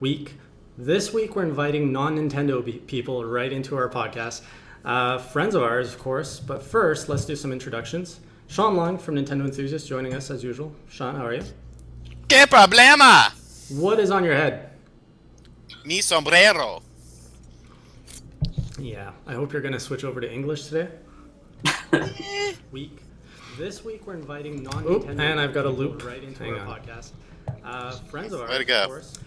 week. This week, we're inviting non-Nintendo people right into our podcast. Friends of ours, of course. But first, let's do some introductions. Shawn Long from Nintendo Enthusiast joining us as usual. Shawn, how are you? ¿Qué problema? What is on your head? Mi sombrero. Yeah, I hope you're going to switch over to English today. Week. This week, we're inviting non-Nintendo and I've got a people loop. right into Hang our on. podcast. Friends of ours, Way to go. of course.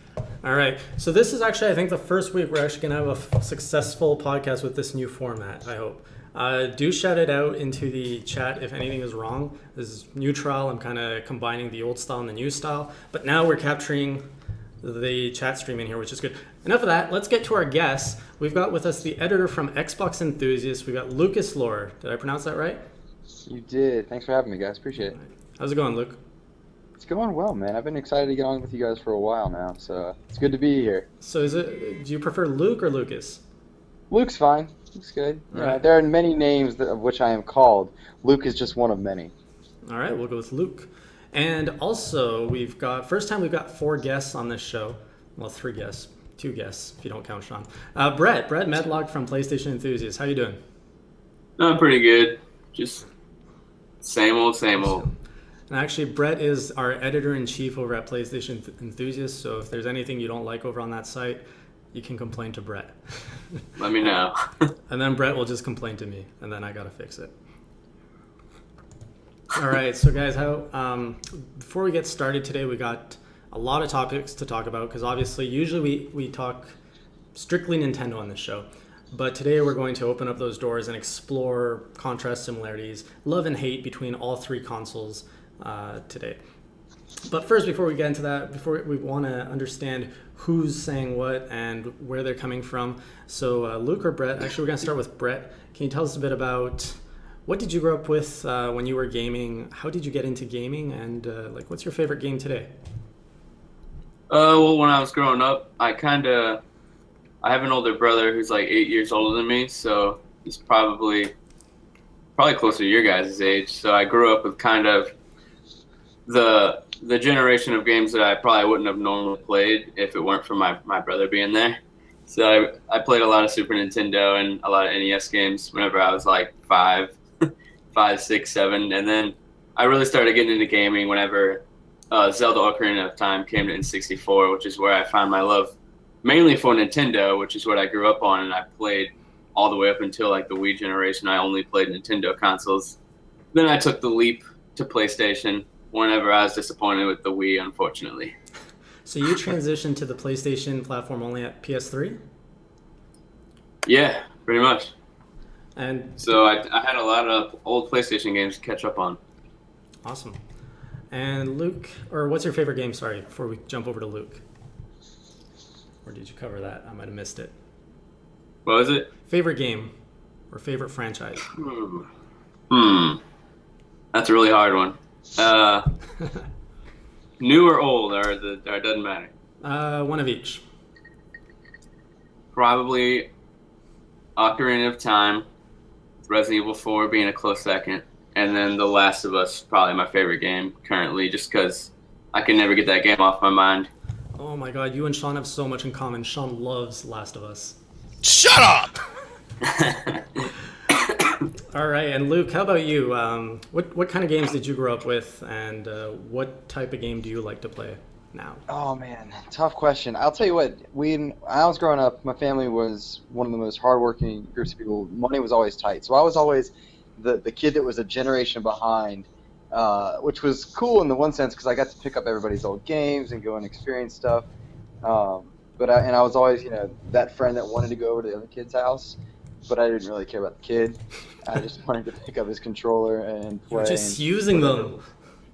All right, so this is actually, I think, the first week we're actually going to have a successful podcast with this new format, I hope. Do shout it out into the chat if anything is wrong. This is new trial. I'm kind of combining the old style and the new style. But now we're capturing the chat stream in here, which is good. Enough of that. Let's get to our guests. We've got with us the editor from Xbox Enthusiast. We've got Lucas Lore. Did I pronounce that right? You did. Thanks for having me, guys. Appreciate it. How's it going, Luke? It's going well, man. I've been excited to get on with you guys for a while now, so it's good to be here. So do you prefer Luke or Lucas? Luke's fine. Luke's good. Right. There are many names of which I am called. Luke is just one of many. All right, we'll go with Luke. And also, first time we've got 4 guests on this show. Well, 3 guests. 2 guests, if you don't count Shawn. Brett Medlock from PlayStation Enthusiast. How you doing? I'm pretty good. Just same old, same old. And actually, Brett is our editor-in-chief over at PlayStation Enthusiast, so if there's anything you don't like over on that site, you can complain to Brett. Let me know. And then Brett will just complain to me, and then I gotta fix it. All right, so guys, before we get started today, we got a lot of topics to talk about, because obviously, usually we talk strictly Nintendo on this show. But today we're going to open up those doors and explore contrast, similarities, love and hate between all 3 consoles today. But first, before we get into that, we want to understand who's saying what and where they're coming from. So Luke or Brett, actually we're going to start with Brett. Can you tell us a bit about what did you grow up with when you were gaming? How did you get into gaming? And what's your favorite game today? Well, when I was growing up, I have an older brother who's like 8 years older than me, so he's probably closer to your guys' age. So I grew up with kind of the generation of games that I probably wouldn't have normally played if it weren't for my brother being there. So I played a lot of Super Nintendo and a lot of NES games whenever I was like 5, 6, 7. And then I really started getting into gaming whenever Zelda Ocarina of Time came to N64, which is where I found my love mainly for Nintendo, which is what I grew up on, and I played all the way up until like the Wii generation. I only played Nintendo consoles. Then I took the leap to PlayStation whenever I was disappointed with the Wii, unfortunately. So you transitioned to the PlayStation platform only at PS3? Yeah, pretty much. And so I had a lot of old PlayStation games to catch up on. Awesome. And Luke, or what's your favorite game, sorry, before we jump over to Luke? Or did you cover that? I might have missed it. What was it? Favorite game or favorite franchise? That's a really hard one. New or old, or it doesn't matter. One of each. Probably Ocarina of Time, Resident Evil 4 being a close second, and then The Last of Us, probably my favorite game currently, just because I can never get that game off my mind. Oh my god, you and Shawn have so much in common. Shawn loves Last of Us. Shut up! All right, and Luke, how about you? What kind of games did you grow up with, and what type of game do you like to play now? Oh, man. Tough question. I'll tell you what. When I was growing up, my family was one of the most hardworking groups of people. Money was always tight. So I was always the kid that was a generation behind, which was cool in the one sense because I got to pick up everybody's old games and go and experience stuff. But I was always, that friend that wanted to go over to the other kid's house, but I didn't really care about the kid. I just wanted to pick up his controller and play. You're just using them.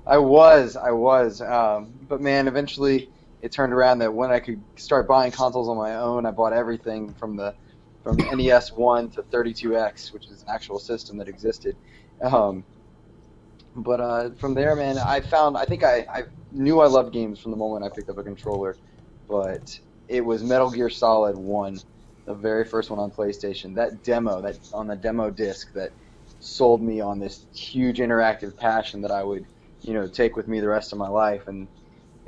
I was. But man, eventually it turned around that when I could start buying consoles on my own, I bought everything from NES 1 to 32X, which is an actual system that existed. But from there, man, I think I knew I loved games from the moment I picked up a controller, but it was Metal Gear Solid 1, the very first one on PlayStation. That on the demo disc that sold me on this huge interactive passion that I would, take with me the rest of my life. And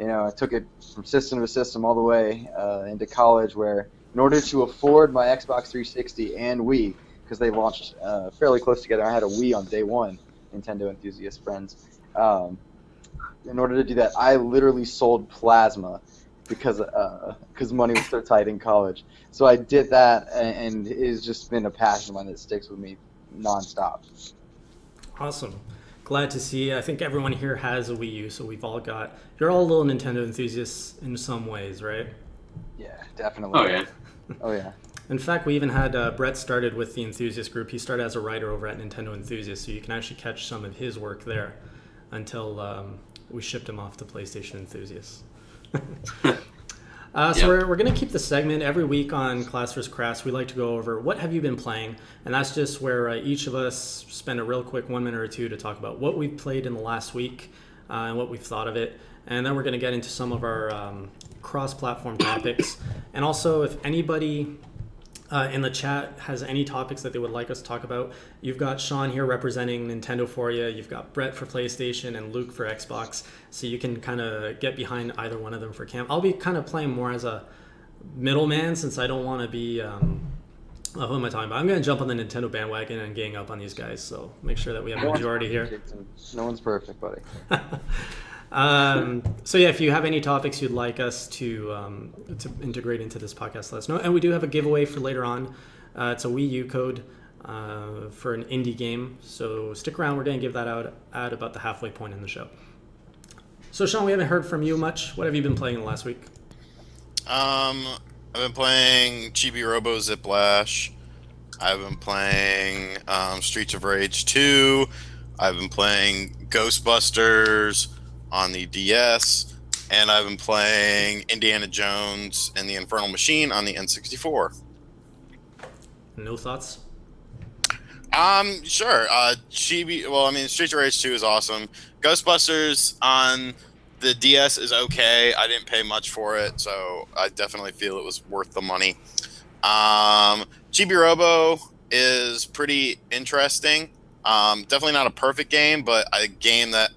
I took it from system to system all the way into college, where in order to afford my Xbox 360 and Wii, because they launched fairly close together, I had a Wii on day one, Nintendo Enthusiast friends. In order to do that, I literally sold plasma because money was so tight in college. So I did that, and it's just been a passion of mine that sticks with me nonstop. Awesome. Glad to see. I think everyone here has a Wii U, so you're all little Nintendo enthusiasts in some ways, right? Yeah, definitely. Oh yeah. Oh yeah. In fact, we even had Brett started with the Enthusiast group. He started as a writer over at Nintendo Enthusiast, so you can actually catch some of his work there until we shipped him off to PlayStation Enthusiast. So we're going to keep the segment every week on Class vs. Crass. We like to go over what have you been playing, and that's just where each of us spend a real quick 1 minute or two to talk about what we've played in the last week and what we've thought of it. And then we're going to get into some of our cross-platform topics. And also, if anybody in the chat has any topics that they would like us to talk about, you've got Shawn here representing Nintendo for you. You've got Brett for PlayStation and Luke for Xbox. So you can kind of get behind either one of them for camp. I'll be kind of playing more as a middleman since I don't want to be... who am I talking about? I'm going to jump on the Nintendo bandwagon and gang up on these guys. So make sure that we have a majority here. No one's perfect, buddy. So yeah, if you have any topics you'd like us to integrate into this podcast, let us know. And we do have a giveaway for later on. It's a Wii U code for an indie game. So stick around. We're going to give that out at about the halfway point in the show. So Shawn, we haven't heard from you much. What have you been playing in the last week? I've been playing Chibi Robo Ziplash. I've been playing Streets of Rage 2. I've been playing Ghostbusters on the DS, and I've been playing Indiana Jones and the Infernal Machine on the N64. No thoughts? Sure. Streets of Rage 2 is awesome. Ghostbusters on the DS is okay. I didn't pay much for it, so I definitely feel it was worth the money. Chibi Robo is pretty interesting. Definitely not a perfect game, but a game that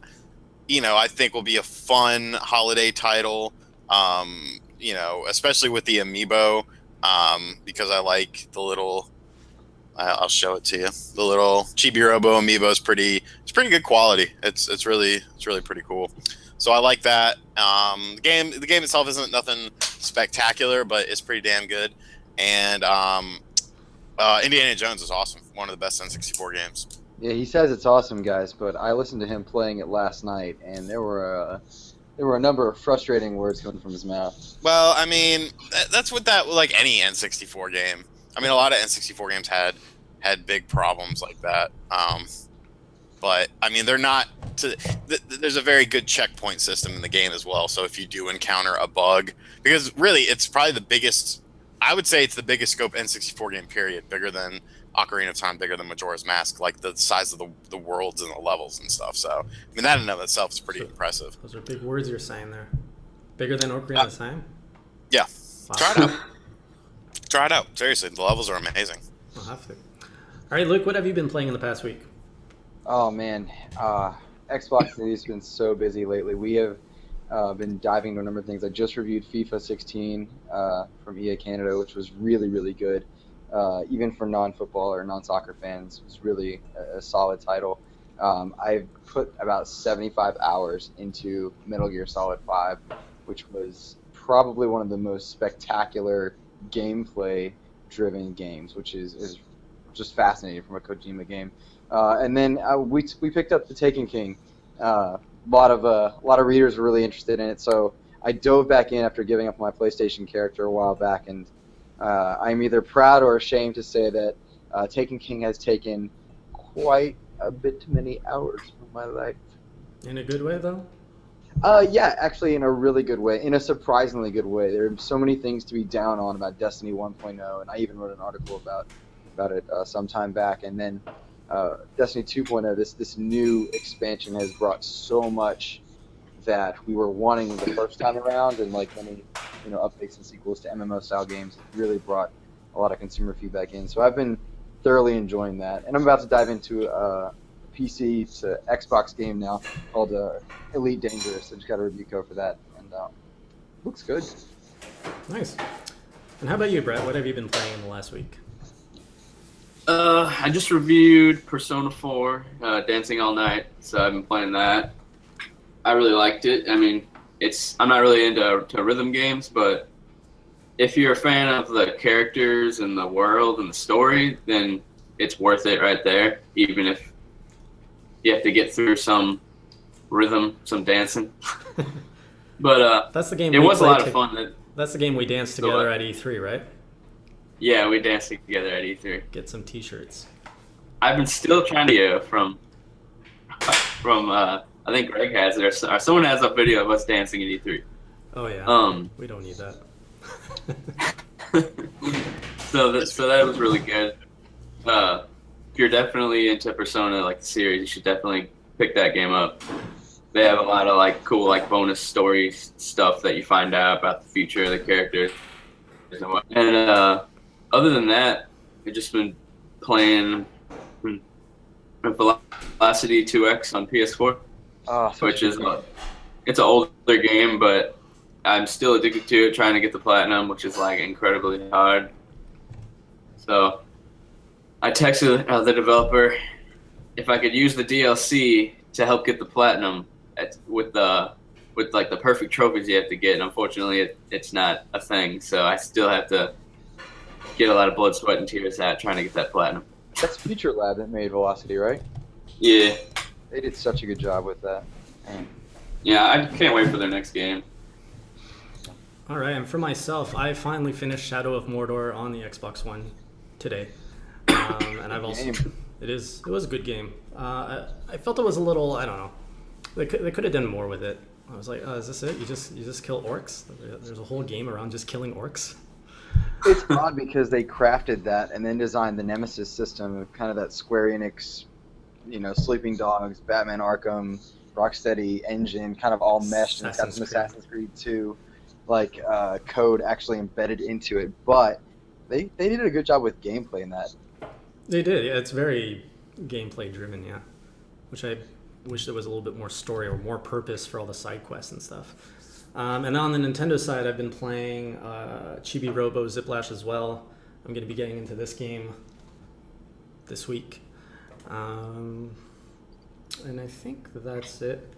I think will be a fun holiday title, especially with the amiibo, because I like the little, I'll show it to you. The little Chibi Robo amiibo is it's pretty good quality. It's really pretty cool. So I like that. The game itself isn't nothing spectacular, but it's pretty damn good. And Indiana Jones is awesome. One of the best N64 games. Yeah, he says it's awesome, guys, but I listened to him playing it last night, and there were a number of frustrating words coming from his mouth. Well, I mean, that's what any N64 game. I mean, a lot of N64 games had big problems like that. But I mean, they're not. There's a very good checkpoint system in the game as well. So if you do encounter a bug, because really, it's probably the biggest. I would say it's the biggest scope N64 game period, bigger than Ocarina of Time, bigger than Majora's Mask, like the size of the worlds and the levels and stuff. So, I mean, that in and of itself is pretty impressive. Those are big words you're saying there. Bigger than Ocarina of Time? Yeah. Wow. Try it out. Try it out. Seriously, the levels are amazing. I'll have to. All right, Luke, what have you been playing in the past week? Oh, man. Xbox has been so busy lately. We have been diving into a number of things. I just reviewed FIFA 16 from EA Canada, which was really, really good. Even for non-football or non-soccer fans, it was really a solid title. I've put about 75 hours into Metal Gear Solid 5, which was probably one of the most spectacular gameplay-driven games, which is just fascinating from a Kojima game. And then we picked up the Taken King. A lot of readers were really interested in it, so I dove back in after giving up my PlayStation character a while back, and I'm either proud or ashamed to say that Taken King has taken quite a bit many hours of my life. In a good way, though? Yeah, actually in a really good way, in a surprisingly good way. There are so many things to be down on about Destiny 1.0, and I even wrote an article about it some time back. And then Destiny 2.0, this new expansion has brought so much that we were wanting the first time around, and like many updates and sequels to MMO style games, it really brought a lot of consumer feedback in. So I've been thoroughly enjoying that, and I'm about to dive into a PC to Xbox game now called Elite Dangerous. I just got a review code for that, and out. Looks good. Nice. And how about you, Brett? What have you been playing in the last week? I just reviewed Persona 4, Dancing All Night, so I've been playing that. I really liked it. I mean, I'm not really into rhythm games, but if you're a fan of the characters and the world and the story, then it's worth it right there, even if you have to get through some rhythm, some dancing. But That's the game. it was a lot of fun. That's the game we danced together at E3, right? Yeah, we danced together at E3. Get some T-shirts. I've been still trying to from I think Greg has it, or someone has a video of us dancing at E3. Oh yeah. We don't need that. So that was really good. If you're definitely into Persona, like the series, you should definitely pick that game up. They have a lot of like cool like bonus story stuff that you find out about the future of the characters. And other than that, I've just been playing Velocity 2X on PS4, which is it's an older game, but I'm still addicted to it, trying to get the platinum, which is like incredibly hard. So I texted the developer if I could use the DLC to help get the platinum with like the perfect trophies you have to get, and unfortunately it's not a thing, so I still have to get a lot of blood, sweat, and tears out trying to get that platinum. That's Future Lab that made Velocity, right? Yeah. They did such a good job with that. Man. Yeah, I can't wait for their next game. All right, and for myself, I finally finished Shadow of Mordor on the Xbox One today, and I've also it was a good game. I felt it was a little, I don't know, they could have done more with it. I was like, oh, is this it? You just kill orcs? There's a whole game around just killing orcs. It's odd because they crafted that and then designed the Nemesis system of kind of that Square Enix, Sleeping Dogs, Batman Arkham, Rocksteady engine, kind of all meshed, and it's got some Assassin's Creed 2 code actually embedded into it. But they did a good job with gameplay in that. They did. Yeah, it's very gameplay driven. Yeah, which I wish there was a little bit more story or more purpose for all the side quests and stuff. And on the Nintendo side, I've been playing Chibi Robo Ziplash as well. I'm going to be getting into this game this week. And I think that's it.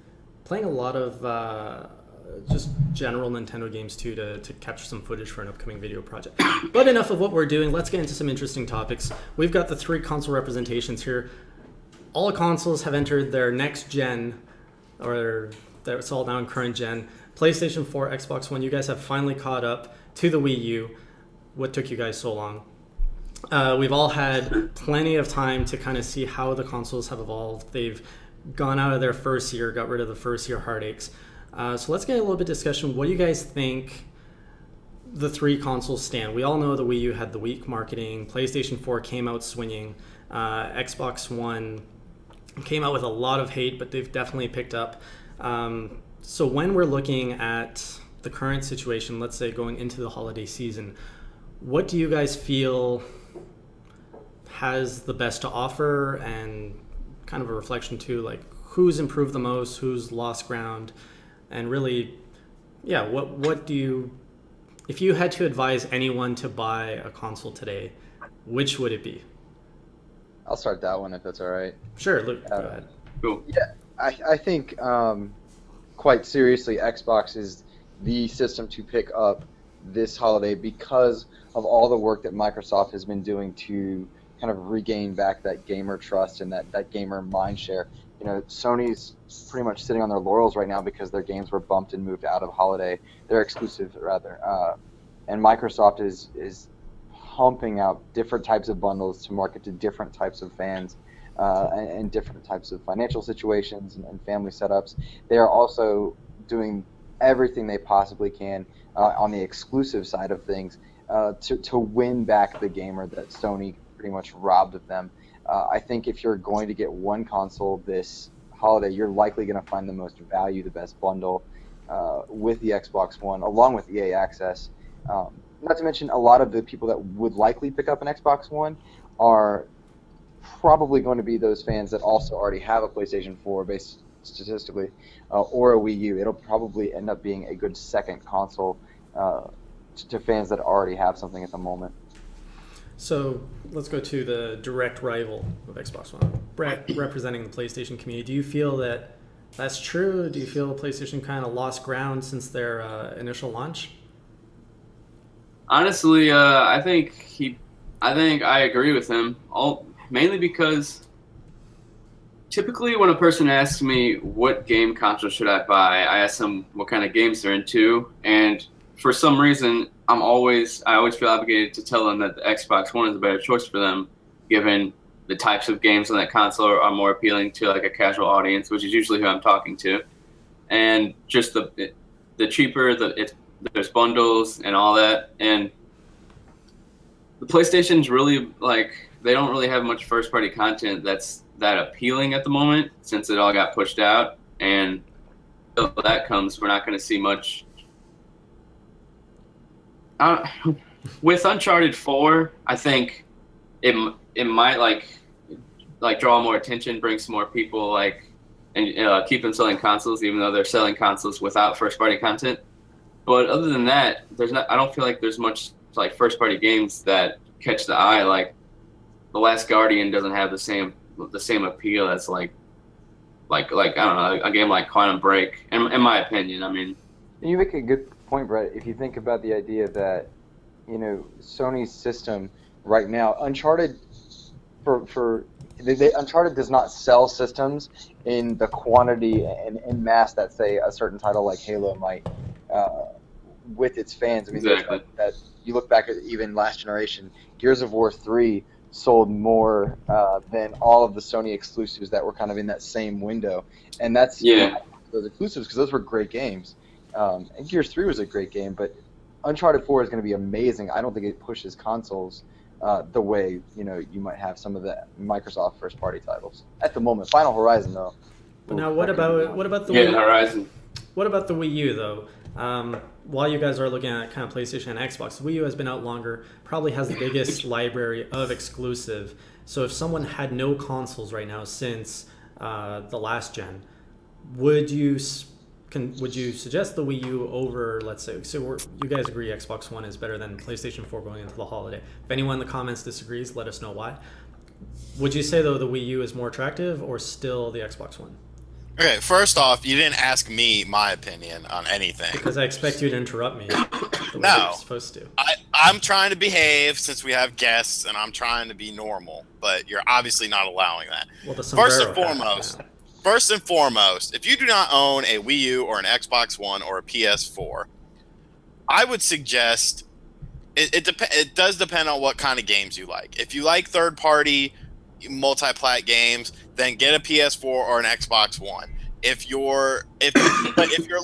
Playing a lot of just general Nintendo games too to capture some footage for an upcoming video project. But enough of what we're doing. Let's get into some interesting topics. We've got the 3 console representations here. All the consoles have entered their next gen, or it's all now in current gen. PlayStation 4, Xbox One, you guys have finally caught up to the Wii U. What took you guys so long? We've all had plenty of time to kind of see how the consoles have evolved. They've gone out of their first year, got rid of the first year heartaches. So let's get a little bit of discussion. What do you guys think the 3 consoles stand? We all know the Wii U had the weak marketing. PlayStation 4 came out swinging. Xbox One came out with a lot of hate, but they've definitely picked up. So when we're looking at the current situation, let's say going into the holiday season, what do you guys feel has the best to offer, and kind of a reflection too, like who's improved the most, who's lost ground, and really, yeah, what do you, if you had to advise anyone to buy a console today, which would it be? I'll start that one if that's all right. Sure, Luke, go ahead. Cool. Yeah, I think quite seriously, Xbox is the system to pick up this holiday because of all the work that Microsoft has been doing to kind of regain back that gamer trust and that gamer mind share. Sony's pretty much sitting on their laurels right now because their games were bumped and moved out of holiday. They're exclusive, rather. And Microsoft is pumping out different types of bundles to market to different types of fans and different types of financial situations and family setups. They are also doing everything they possibly can on the exclusive side of things to win back the gamer that Sony pretty much robbed of them. I think if you're going to get one console this holiday, you're likely going to find the most value, the best bundle with the Xbox One, along with EA Access. Not to mention, a lot of the people that would likely pick up an Xbox One are probably going to be those fans that also already have a PlayStation 4 based statistically, or a Wii U. It'll probably end up being a good second console to fans that already have something at the moment. So let's go to the direct rival of Xbox One. Brett, representing the PlayStation community, do you feel that that's true? Do you feel PlayStation kind of lost ground since their initial launch? Honestly, I think I agree with him. Mainly because typically when a person asks me what game console should I buy, I ask them what kind of games they're into, and for some reason, I always feel obligated to tell them that the Xbox One is a better choice for them, given the types of games on that console are more appealing to like a casual audience, which is usually who I'm talking to, and just the cheaper, there's bundles and all that, and the PlayStation's really like they don't really have much first party content that's that appealing at the moment since it all got pushed out, and until that comes, we're not going to see much. With Uncharted 4, I think it might like draw more attention, bring some more people, like, and keep them selling consoles, even though they're selling consoles without first party content. But other than that, I don't feel like there's much like first party games that catch the eye. Like The Last Guardian doesn't have the same appeal as like I don't know, a game like Quantum Break, in my opinion. I mean, You make a good point, Brett. If you think about the idea that, Sony's system right now, Uncharted Uncharted does not sell systems in the quantity and in mass that say a certain title like Halo might with its fans. I mean, exactly. that you look back at even last generation, Gears of War 3 sold more than all of the Sony exclusives that were kind of in that same window, and that's those exclusives because those were great games. And Gears 3 was a great game, but Uncharted 4 is going to be amazing. I don't think it pushes consoles the way you might have some of the Microsoft first-party titles at the moment. Final Horizon, though. But now, what about the Horizon? What about the Wii U, though? While you guys are looking at kind of PlayStation and Xbox, the Wii U has been out longer, probably has the biggest library of exclusive. So if someone had no consoles right now since the last gen, would you suggest the Wii U over, let's say, you guys agree Xbox One is better than PlayStation 4 going into the holiday? If anyone in the comments disagrees, let us know why. Would you say, though, the Wii U is more attractive or still the Xbox One? Okay, first off, you didn't ask me my opinion on anything. Because I expect you to interrupt me the way No. you're supposed to. I'm trying to behave since we have guests, and I'm trying to be normal, but you're obviously not allowing that. Well, the sombrero First and foremost, if you do not own a Wii U or an Xbox One or a PS4, I would suggest it does depend on what kind of games you like. If you like third-party multi-plat games, then get a PS4 or an Xbox One. If you're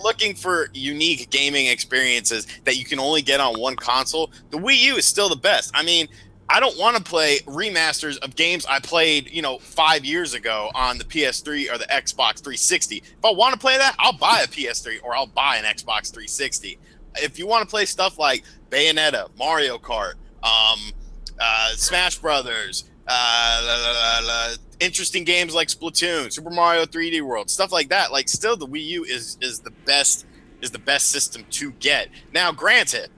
looking for unique gaming experiences that you can only get on one console, the Wii U is still the best. I mean, I don't want to play remasters of games I played, 5 years ago on the PS3 or the Xbox 360. If I want to play that, I'll buy a PS3 or I'll buy an Xbox 360. If you want to play stuff like Bayonetta, Mario Kart, Smash Brothers, interesting games like Splatoon, Super Mario 3D World, stuff like that, like still the Wii U is the best system to get. Now, granted,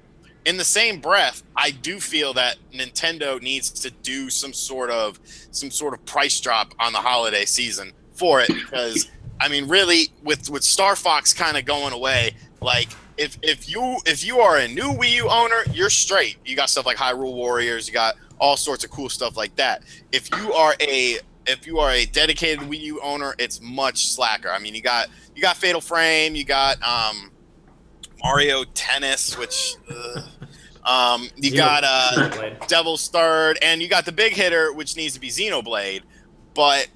in the same breath, I do feel that Nintendo needs to do some sort of price drop on the holiday season for it, because I mean, really, with Star Fox kind of going away, like if you are a new Wii U owner, you're straight. You got stuff like Hyrule Warriors, you got all sorts of cool stuff like that. If you are a dedicated Wii U owner, it's much slacker. I mean, you got Fatal Frame, you got Mario Tennis, which you got Devil's Third, and you got the big hitter, which needs to be Xenoblade. But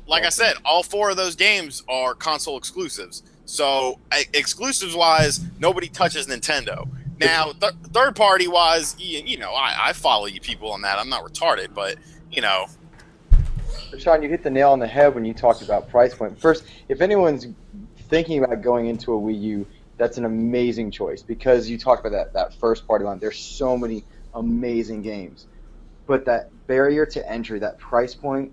like I said, all four of those games are console exclusives. So exclusives wise, nobody touches Nintendo. Now, third party wise, I follow you people on that. I'm not retarded, but Shawn, you hit the nail on the head when you talked about price point. First, if anyone's thinking about going into a Wii U, that's an amazing choice because you talked about that first party line. There's so many amazing games, but that barrier to entry, that price point,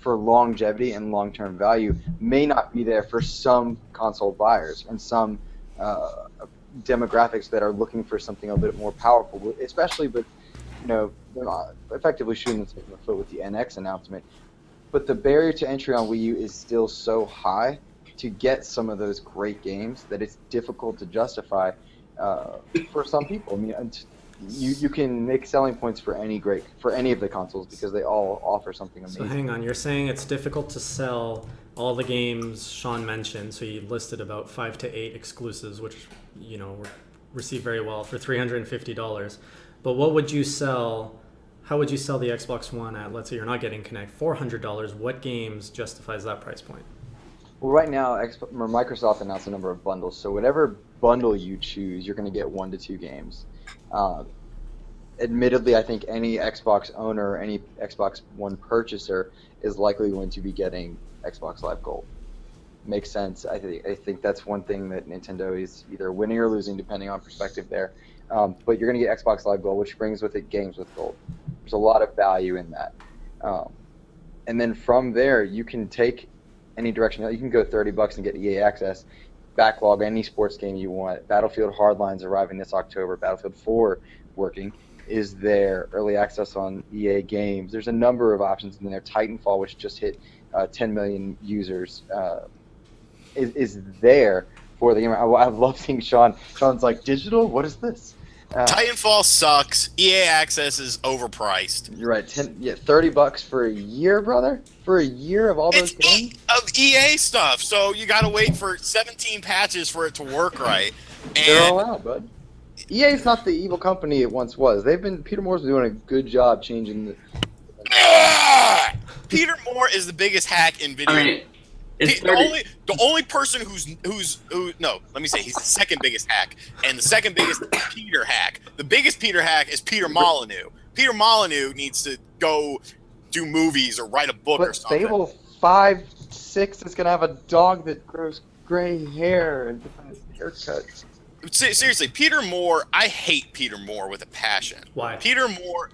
for longevity and long-term value may not be there for some console buyers and some demographics that are looking for something a bit more powerful, especially, but they're not effectively shooting themselves in the foot with the NX announcement. But the barrier to entry on Wii U is still so high to get some of those great games that it's difficult to justify for some people. I mean, you can make selling points for any of the consoles because they all offer something amazing. So hang on, you're saying it's difficult to sell all the games Shawn mentioned. So you listed about 5 to 8 exclusives, which receive very well for $350. But what would you sell? How would you sell the Xbox One at? Let's say you're not getting Kinect, $400. What games justifies that price point? Well, right now, Microsoft announced a number of bundles. So whatever bundle you choose, you're going to get 1 to 2 games. Admittedly, I think any Xbox owner or any Xbox One purchaser is likely going to be getting Xbox Live Gold. Makes sense. I think that's one thing that Nintendo is either winning or losing, depending on perspective there. But you're going to get Xbox Live Gold, which brings with it games with gold. There's a lot of value in that. And then from there, you can take any direction. You can go $30 and get EA access, backlog any sports game you want. Battlefield Hardline's arriving this October. Battlefield 4 working is there. Early access on EA games. There's a number of options in there. Titanfall, which just hit 10 million users, is there for the game. I love seeing Shawn. Shawn's like, digital? What is this? Titanfall sucks. EA access is overpriced. You're right. $30 for a year, brother. For a year of all those games of EA stuff. So you got to wait for 17 patches for it to work right. And they're all out, bud. EA's not the evil company it once was. Peter Moore's been doing a good job changing the. Peter Moore is the biggest hack in video. I mean, the only person let me say he's the second biggest hack, and the second biggest Peter hack. The biggest Peter hack is Peter Molyneux. Peter Molyneux needs to go do movies or write a book or something. Fable 5, 6 is gonna have a dog that grows gray hair and different haircuts. Seriously, Peter Moore. I hate Peter Moore with a passion. Why? Peter Moore,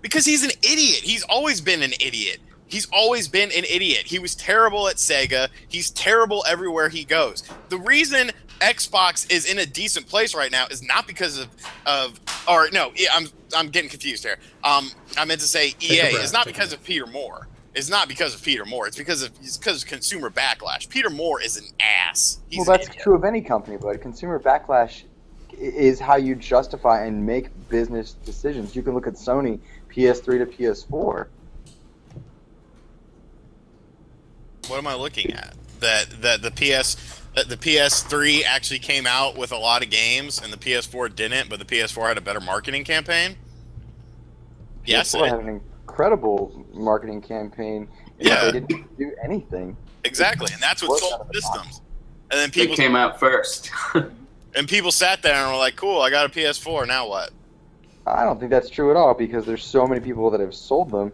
because he's an idiot. He's always been an idiot. He was terrible at Sega. He's terrible everywhere he goes. The reason Xbox is in a decent place right now is not because I'm getting confused here. I meant to say EA. It's not because of Peter Moore. It's not because of Peter Moore. It's because of consumer backlash. Peter Moore is an ass. Well, that's true of any company, but consumer backlash is how you justify and make business decisions. You can look at Sony PS3 to PS4. What am I looking at? That the PS3 actually came out with a lot of games and the PS4 didn't, but the PS4 had a better marketing campaign? Yes, PS4 had an incredible marketing campaign. Yeah. They didn't do anything. Exactly, and that's what sold systems. And then people came out first. and people sat there and were like, cool, I got a PS4, now what? I don't think that's true at all because there's so many people that have sold them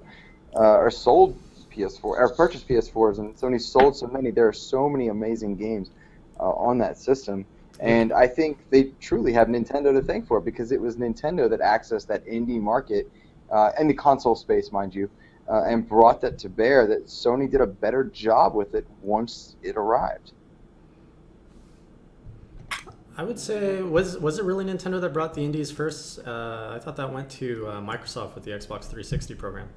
or sold PS4 or purchased PS4s, and Sony sold so many. There are so many amazing games on that system, and I think they truly have Nintendo to thank for it because it was Nintendo that accessed that indie market and the console space, mind you, and brought that to bear. That Sony did a better job with it once it arrived. I would say, was it really Nintendo that brought the indies first? I thought that went to Microsoft with the Xbox 360 program.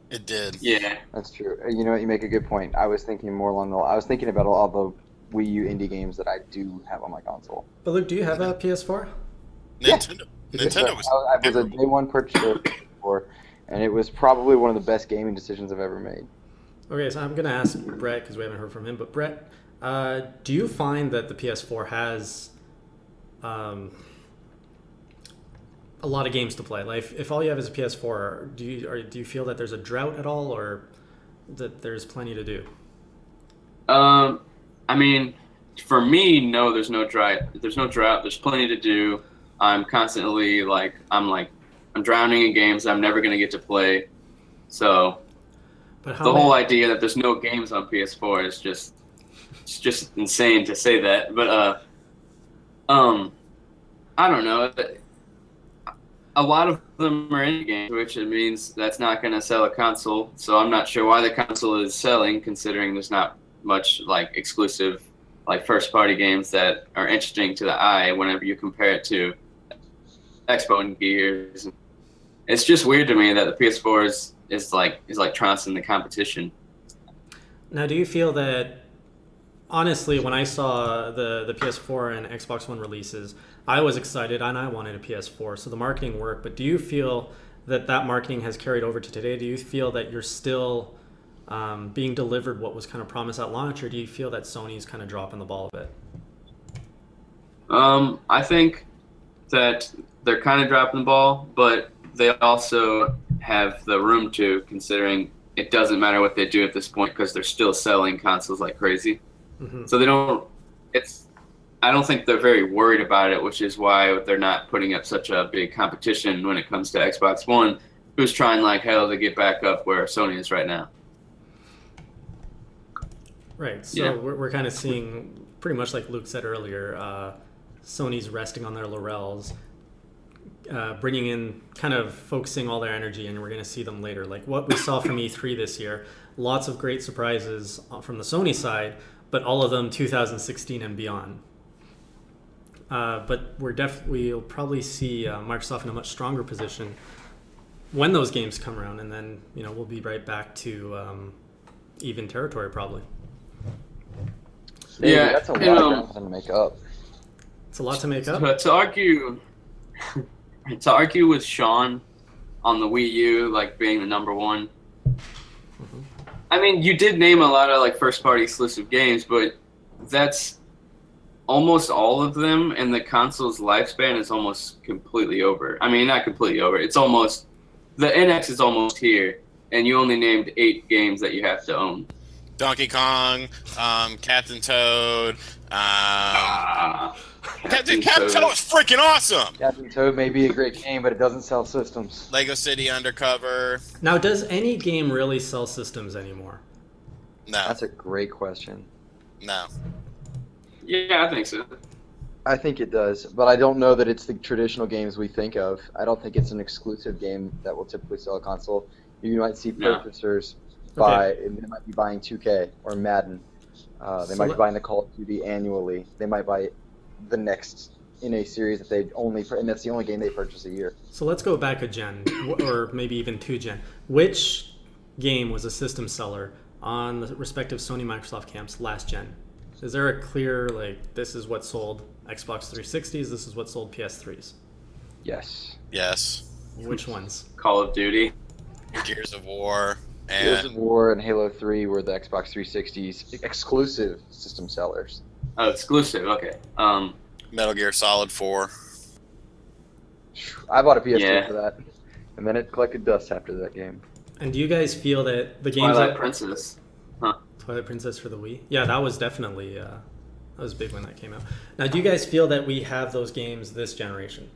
It did. Yeah, that's true. You know what? You make a good point. I was thinking more along the. I was thinking about all the Wii U indie games that I do have on my console. But Luke, do you have a PS4? Nintendo. Yeah. Nintendo was. I was a day one purchase of PS4, and it was probably one of the best gaming decisions I've ever made. Okay, so I'm gonna ask Brett because we haven't heard from him. But Brett, do you find that the PS4 has a lot of games to play? Like, if all you have is a PS4, do you feel that there's a drought at all, or that there's plenty to do? I mean, for me, no, there's no drought. There's no drought. There's plenty to do. I'm constantly I'm drowning in games I'm never gonna get to play. So But the whole idea that there's no games on PS4 is just insane to say that. But I don't know. a lot of them are indie games, which it means that's not going to sell a console. So I'm not sure why the console is selling, considering there's not much like exclusive, like first-party games that are interesting to the eye. Whenever you compare it to Expo and Gears, it's just weird to me that the PS4 is like trouncing the competition. Now, do you feel that, honestly, when I saw the PS4 and Xbox One releases, I was excited and I wanted a PS4, so the marketing worked. But do you feel that marketing has carried over to today? Do you feel that you're still being delivered what was kind of promised at launch, or do you feel that Sony's kind of dropping the ball a bit? I think that they're kind of dropping the ball, but they also have the room to, considering it doesn't matter what they do at this point because they're still selling consoles like crazy. Mm-hmm. So they don't. I don't think they're very worried about it, which is why they're not putting up such a big competition when it comes to Xbox One, who's trying like hell to get back up where Sony is right now. Right. So Yeah. we're kind of seeing, pretty much like Luke said earlier, Sony's resting on their laurels, bringing in, kind of focusing all their energy, and we're going to see them later. Like what we saw from E3 this year, lots of great surprises from the Sony side, but all of them 2016 and beyond. But we'll probably see Microsoft in a much stronger position when those games come around, and then we'll be right back to even territory probably. Yeah, that's a lot of ground for them to make up. It's a lot to make up. To argue with Shawn on the Wii U, like being the number one. Mm-hmm. I mean, you did name a lot of like first-party exclusive games, but that's almost all of them, and the console's lifespan is almost completely over. I mean, not completely over. It's almost, the NX is almost here, and you only named 8 games that you have to own. Donkey Kong, Captain Toad. Captain Toad is freaking awesome. Captain Toad may be a great game, but it doesn't sell systems. Lego City Undercover. Now, does any game really sell systems anymore? No. That's a great question. No. Yeah, I think so. I think it does, but I don't know that it's the traditional games we think of. I don't think it's an exclusive game that will typically sell a console. You might see purchasers they might be buying 2K or Madden. They might be buying the Call of Duty annually. They might buy the next in a series that they and that's the only game they purchase a year. So let's go back a gen, or maybe even 2 gen. Which game was a system seller on the respective Sony Microsoft camps last gen? Is there a clear, like, this is what sold Xbox 360s, this is what sold PS3s? Yes. Yes. Which ones? Call of Duty. Gears of War. Gears of And War and Halo 3 were the Xbox 360's exclusive system sellers. Oh, exclusive. Okay. Metal Gear Solid 4. I bought a PS2 Yeah. for that, and then it collected dust after that game. And do you guys feel that the games Twilight that Princess. Twilight Princess for the Wii? Yeah, that was definitely that was big when that came out. Now, do you guys feel that we have those games this generation?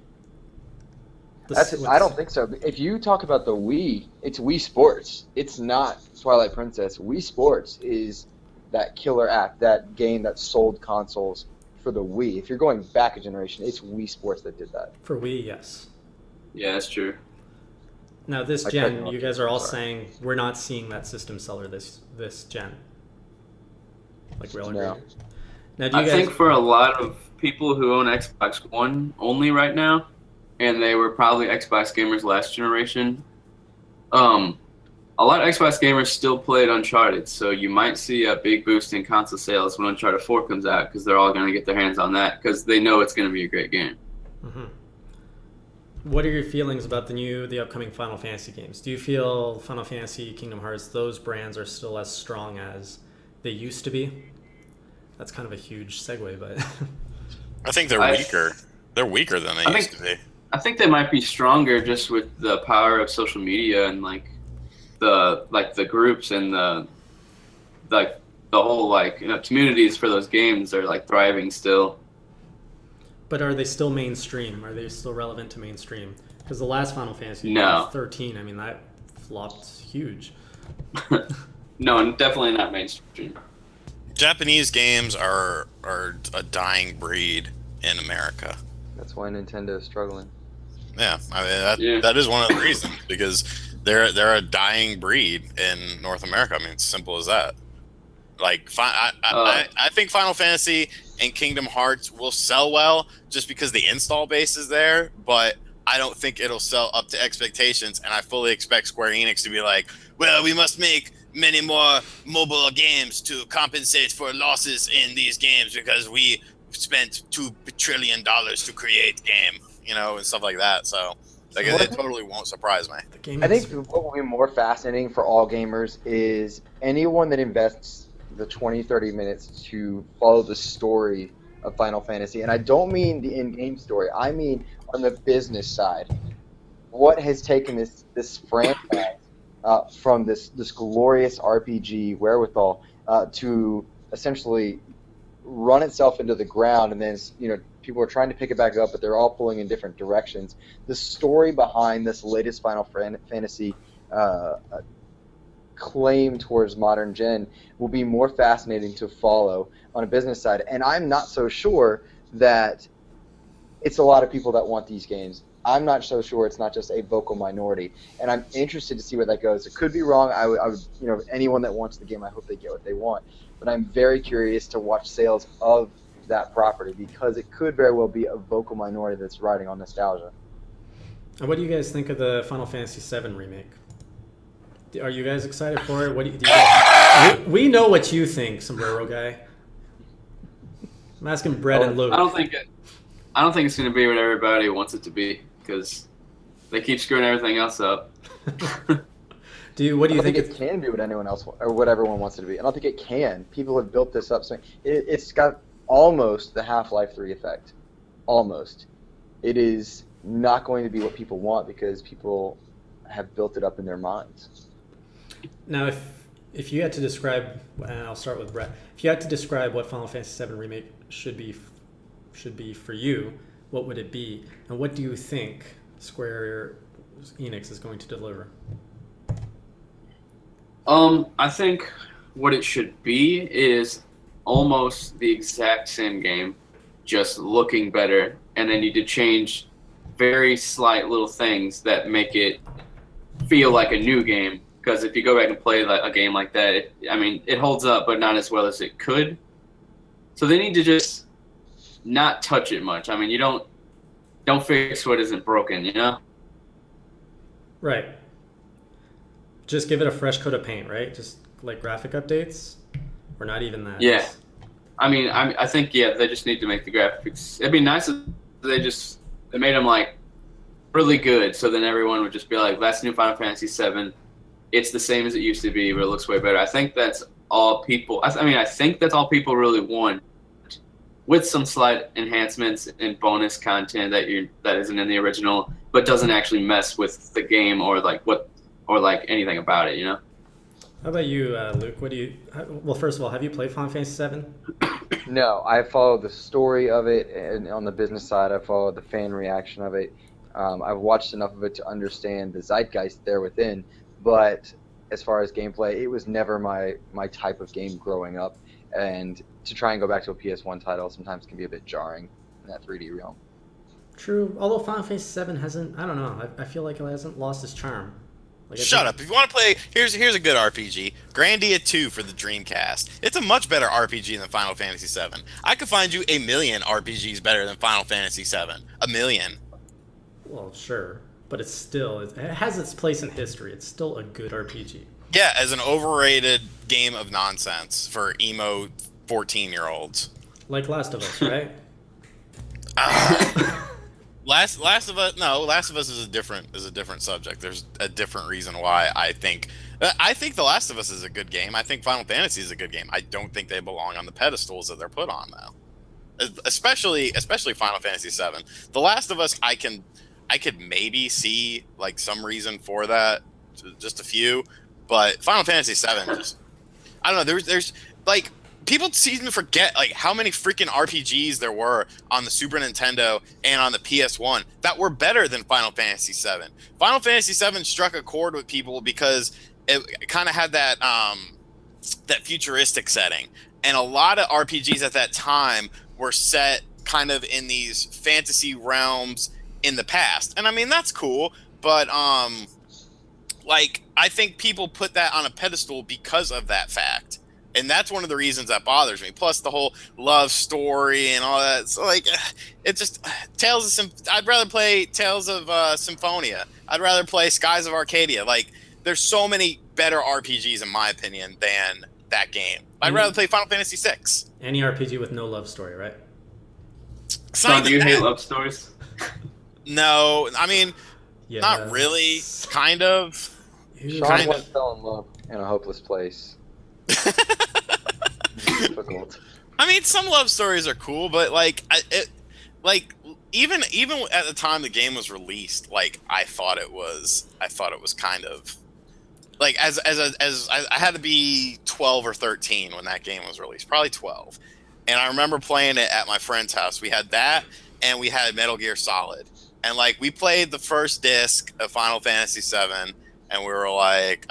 I don't think so. If you talk about the Wii, it's Wii Sports. It's not Twilight Princess. Wii Sports is that killer app, that game that sold consoles for the Wii. If you're going back a generation, it's Wii Sports that did that. For Wii, yes. Yeah, that's true. Now, this I gen, tried you guys are all sorry. saying we're not seeing that system seller this gen. Like real No. agree. Now, do you I guys? think for a lot of people who own Xbox One only right now, and they were probably Xbox gamers last generation, a lot of Xbox gamers still played Uncharted, so you might see a big boost in console sales when Uncharted 4 comes out, because they're all going to get their hands on that, because they know it's going to be a great game. Mm-hmm. What are your feelings about the upcoming Final Fantasy games? Do you feel Final Fantasy, Kingdom Hearts, those brands are still as strong as they used to be? That's kind of a huge segue, but I think they're weaker. They're weaker than they used to be. I think they might be stronger just with the power of social media and the groups and the whole communities for those games are like thriving still. But are they still mainstream? Are they still relevant to mainstream? Because the last Final Fantasy, No. 13, I mean, that flopped huge. No, definitely not mainstream. Japanese games are a dying breed in America. That's why Nintendo is struggling. Yeah, I mean that is one of the reasons, because they're a dying breed in North America. I mean, it's simple as that. Like, I think Final Fantasy and Kingdom Hearts will sell well just because the install base is there, but I don't think it'll sell up to expectations. And I fully expect Square Enix to be like, well, we must make many more mobile games to compensate for losses in these games because we spent $2 trillion to create game, and stuff like that. So, like, it totally won't surprise me. I think what will be more fascinating for all gamers is anyone that invests the 20, 30 minutes to follow the story of Final Fantasy. And I don't mean the in-game story. I mean on the business side. What has taken this franchise from this glorious RPG wherewithal to essentially run itself into the ground, and then people are trying to pick it back up, but they're all pulling in different directions. The story behind this latest Final Fantasy claim towards modern gen will be more fascinating to follow on a business side, and I'm not so sure that it's a lot of people that want these games. I'm not so sure it's not just a vocal minority, and I'm interested to see where that goes. It could be wrong. I would anyone that wants the game, I hope they get what they want, but I'm very curious to watch sales of that property, because it could very well be a vocal minority that's riding on nostalgia. And what do you guys think of the Final Fantasy VII remake? Are you guys excited for it? What do you guys, we know what you think, Sombrero Guy. I'm asking Brett and Luke. I don't think it's going to be what everybody wants it to be, because they keep screwing everything else up. What do you think it can be what anyone else or what everyone wants it to be? I don't think it can. People have built this up, so it's got almost the Half-Life 3 effect. Almost. It is not going to be what people want because people have built it up in their minds. Now, if you had to describe, and I'll start with Brett. If you had to describe what Final Fantasy VII remake should be for you, what would it be? And what do you think Square Enix is going to deliver? I think what it should be is almost the exact same game, just looking better, and then you need to change very slight little things that make it feel like a new game. Because if you go back and play a game like that, it holds up, but not as well as it could. So they need to just not touch it much. I mean, you don't fix what isn't broken, Right. Just give it a fresh coat of paint, right? Just like graphic updates, or not even that. Yeah. I think they just need to make the graphics. It'd be nice if they made them like really good, so then everyone would just be like, "That's new Final Fantasy VII. It's the same as it used to be, but it looks way better." I think that's all people. I think that's all people really want, with some slight enhancements and bonus content that isn't in the original, but doesn't actually mess with the game or anything about it. How about you, Luke? Well, first of all, have you played Final Fantasy VII? No, I followed the story of it, and on the business side, I followed the fan reaction of it. I've watched enough of it to understand the zeitgeist there within, but as far as gameplay, it was never my type of game growing up, and to try and go back to a PS1 title sometimes can be a bit jarring in that 3D realm. True, although Final Fantasy VII hasn't, I don't know, I feel like it hasn't lost its charm. Shut up. If you want to play, here's a good RPG. Grandia 2 for the Dreamcast. It's a much better RPG than Final Fantasy VII. I could find you a million RPGs better than Final Fantasy VII. A million. Well, sure. But it has its place in history. It's still a good RPG. Yeah, as an overrated game of nonsense for emo 14-year-olds. Like Last of Us, right? Last of Us is a different subject. There's a different reason why I think The Last of Us is a good game. I think Final Fantasy is a good game. I don't think they belong on the pedestals that they're put on though. Especially Final Fantasy VII. The Last of Us, I could maybe see like some reason for that, just a few, but Final Fantasy VII I don't know, there's like people seem to forget like how many freaking RPGs there were on the Super Nintendo and on the PS1 that were better than Final Fantasy VII. Final Fantasy VII struck a chord with people because it kind of had that futuristic setting, and a lot of RPGs at that time were set kind of in these fantasy realms in the past. And I mean, that's cool, but like, I think people put that on a pedestal because of that fact. And that's one of the reasons that bothers me. Plus the whole love story and all that. So like, it just I'd rather play Tales of Symphonia. I'd rather play Skies of Arcadia. Like, there's so many better RPGs in my opinion than that game. I'd rather play Final Fantasy VI. Any RPG with no love story, right? Shawn, do you hate love stories? No, I mean, Yeah. not really. Kind of. Shawn once fell in love in a hopeless place. Difficult. I mean, some love stories are cool, but like, even at the time the game was released, like I thought it was kind of like as I had to be 12 or 13 when that game was released, probably 12, and I remember playing it at my friend's house. We had that, and we had Metal Gear Solid, and like we played the first disc of Final Fantasy VII, and we were like,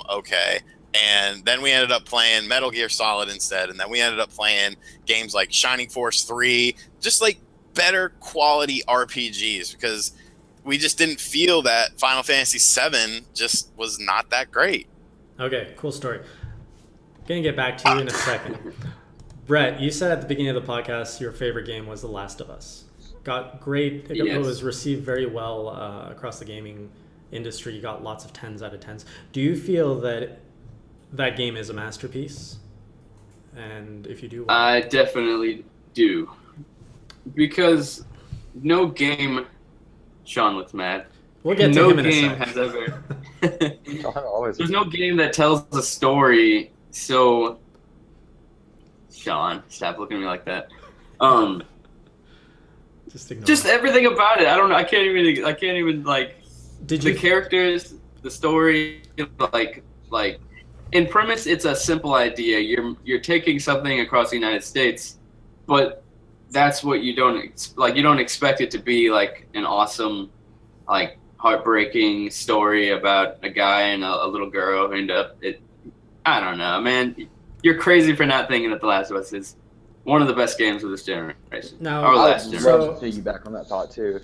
okay. And then we ended up playing Metal Gear Solid instead. And then we ended up playing games like Shining Force 3, just like better quality RPGs, because we just didn't feel that Final Fantasy VII just was not that great. Okay, cool story. Gonna get back to you in a second. Brett, you said at the beginning of the podcast your favorite game was The Last of Us. Got great. It was received very well across the gaming industry. You got lots of 10s out of 10s. Do you feel that that game is a masterpiece? And if you do, I definitely do. Because no game... Shawn looks mad. We'll get to no him in a game sec. has ever... Always. There's no game that tells a story so... Shawn, stop looking at me like that. Just ignore Just it. everything about it. I don't know. I can't even like... Did The you characters, the story, like in premise, it's a simple idea. You're taking something across the United States, but that's what you don't You don't expect it to be like an awesome, like heartbreaking story about a guy and a little girl who end up. I don't know, man. You're crazy for not thinking that The Last of Us is one of the best games of this generation. No, Or I last would generation. love to piggyback on that thought too.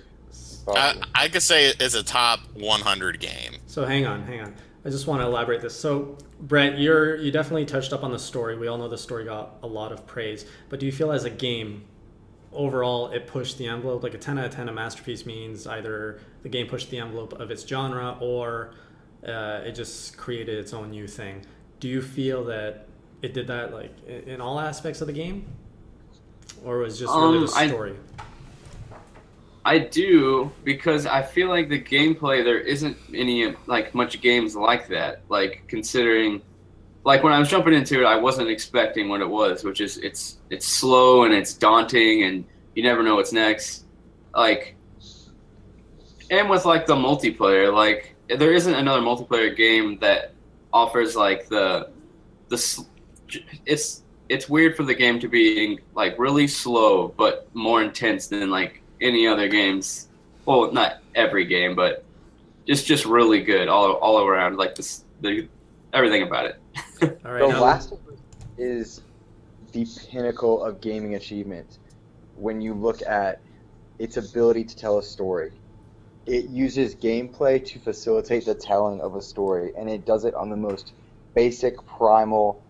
I could say it's a top 100 game. So hang on. I just want to elaborate this. So Brett, you definitely touched up on the story. We all know the story got a lot of praise. But do you feel as a game, overall, it pushed the envelope? Like a 10 out of 10, a masterpiece means either the game pushed the envelope of its genre or it just created its own new thing. Do you feel that it did that like in all aspects of the game? Or was it just really the story? I do, because I feel like the gameplay, there isn't any like much games like that. Like considering, like when I was jumping into it, I wasn't expecting what it was, which is it's slow and it's daunting and you never know what's next. Like, and with like the multiplayer, like there isn't another multiplayer game that offers like it's weird for the game to be like really slow but more intense than like any other games. Well, not every game, but just really good all around. Like everything about it. All right, The now, Last of Us is the pinnacle of gaming achievement when you look at its ability to tell a story. It uses gameplay to facilitate the telling of a story, and it does it on the most basic, primal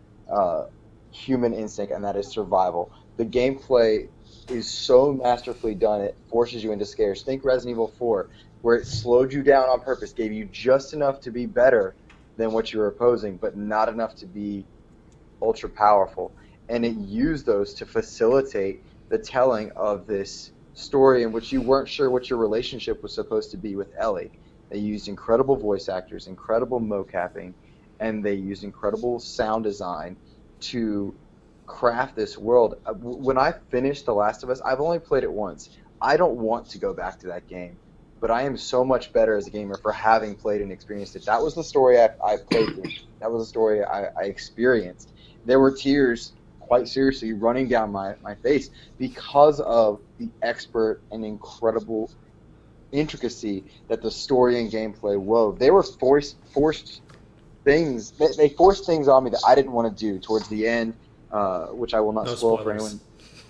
human instinct, and that is survival. The gameplay is so masterfully done, it forces you into scares. Think Resident Evil 4, where it slowed you down on purpose, gave you just enough to be better than what you were opposing, but not enough to be ultra powerful. And it used those to facilitate the telling of this story in which you weren't sure what your relationship was supposed to be with Ellie. They used incredible voice actors, incredible mocapping, and they used incredible sound design to craft this world. When I finished The Last of Us, I've only played it once. I don't want to go back to that game, but I am so much better as a gamer for having played and experienced it. That was the story I played through. That was the story I experienced. There were tears, quite seriously, running down my face because of the expert and incredible intricacy that the story and gameplay wove. They were forced things. They forced things on me that I didn't want to do towards the end. Which I will not spoil for anyone.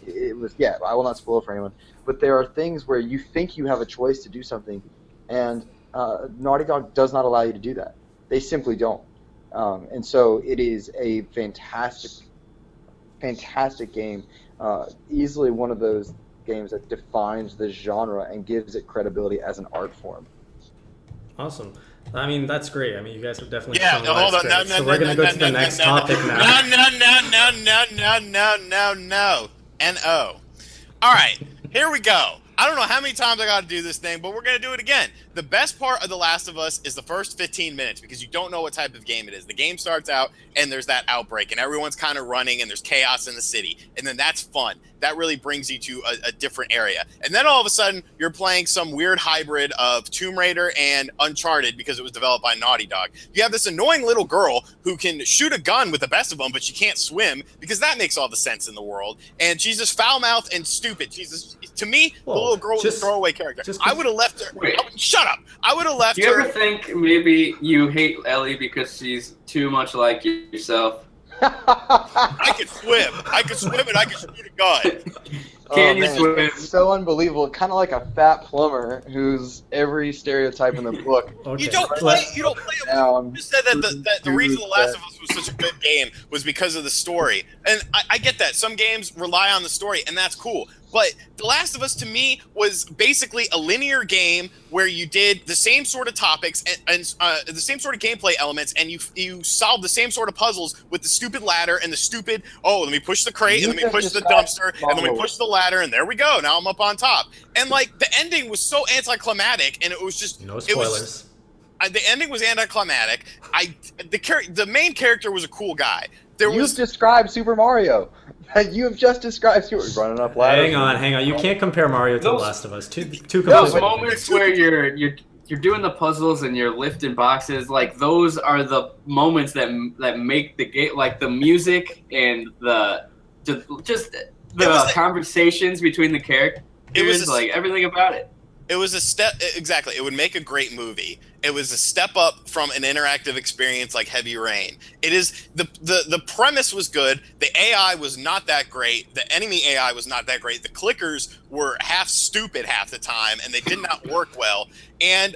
It was I will not spoil for anyone. but there are things where you think you have a choice to do something, and Naughty Dog does not allow you to do that. They simply don't. And so it is a fantastic game. Easily one of those games that defines the genre and gives it credibility as an art form. Awesome. I mean, that's great. I mean, you guys have definitely Yeah, shown no, hold on. great. So we're going to go to the next topic now. No. N-O. All right, here we go. I don't know how many times I got to do this thing, but we're going to do it again. The best part of The Last of Us is the first 15 minutes because you don't know what type of game it is. The game starts out and there's that outbreak and everyone's kind of running and there's chaos in the city. And then that's fun. That really brings you to a different area. And then all of a sudden you're playing some weird hybrid of Tomb Raider and Uncharted because it was developed by Naughty Dog. You have this annoying little girl who can shoot a gun with the best of them, but she can't swim because that makes all the sense in the world. And she's just foul-mouthed and stupid. To me, the little girl was a throwaway character. I would have left her. Shut up. I would have left her. Do you ever think maybe you hate Ellie because she's too much like yourself? I could swim. I could swim and I could shoot a gun. Can you swim? It's so unbelievable. Kind of like a fat plumber who's every stereotype in the book. Okay. You don't play. You just said that the reason The Last of Us was such a good game was because of the story, and I get that. Some games rely on the story, and that's cool. But The Last of Us, to me, was basically a linear game where you did the same sort of topics and the same sort of gameplay elements, and you solved the same sort of puzzles with the stupid ladder and the stupid, let me push the crate, and let me push the dumpster, and let me push the ladder, and there we go. Now I'm up on top. And, like, the ending was so anticlimactic, and it was just... No spoilers. The ending was anticlimactic. The main character was a cool guy. You've described Super Mario. You have just described Super running up ladders. Hang on. You can't compare Mario to The Last of Us. Two those moments where you're doing the puzzles and you're lifting boxes, like those are the moments that make the game, like the music and the conversations between the characters. It was like everything about it. It was a step, exactly. It would make a great movie. It was a step up from an interactive experience like Heavy Rain. It is the premise was good. The AI was not that great. The enemy AI was not that great. The clickers were half stupid half the time, and they did not work well. And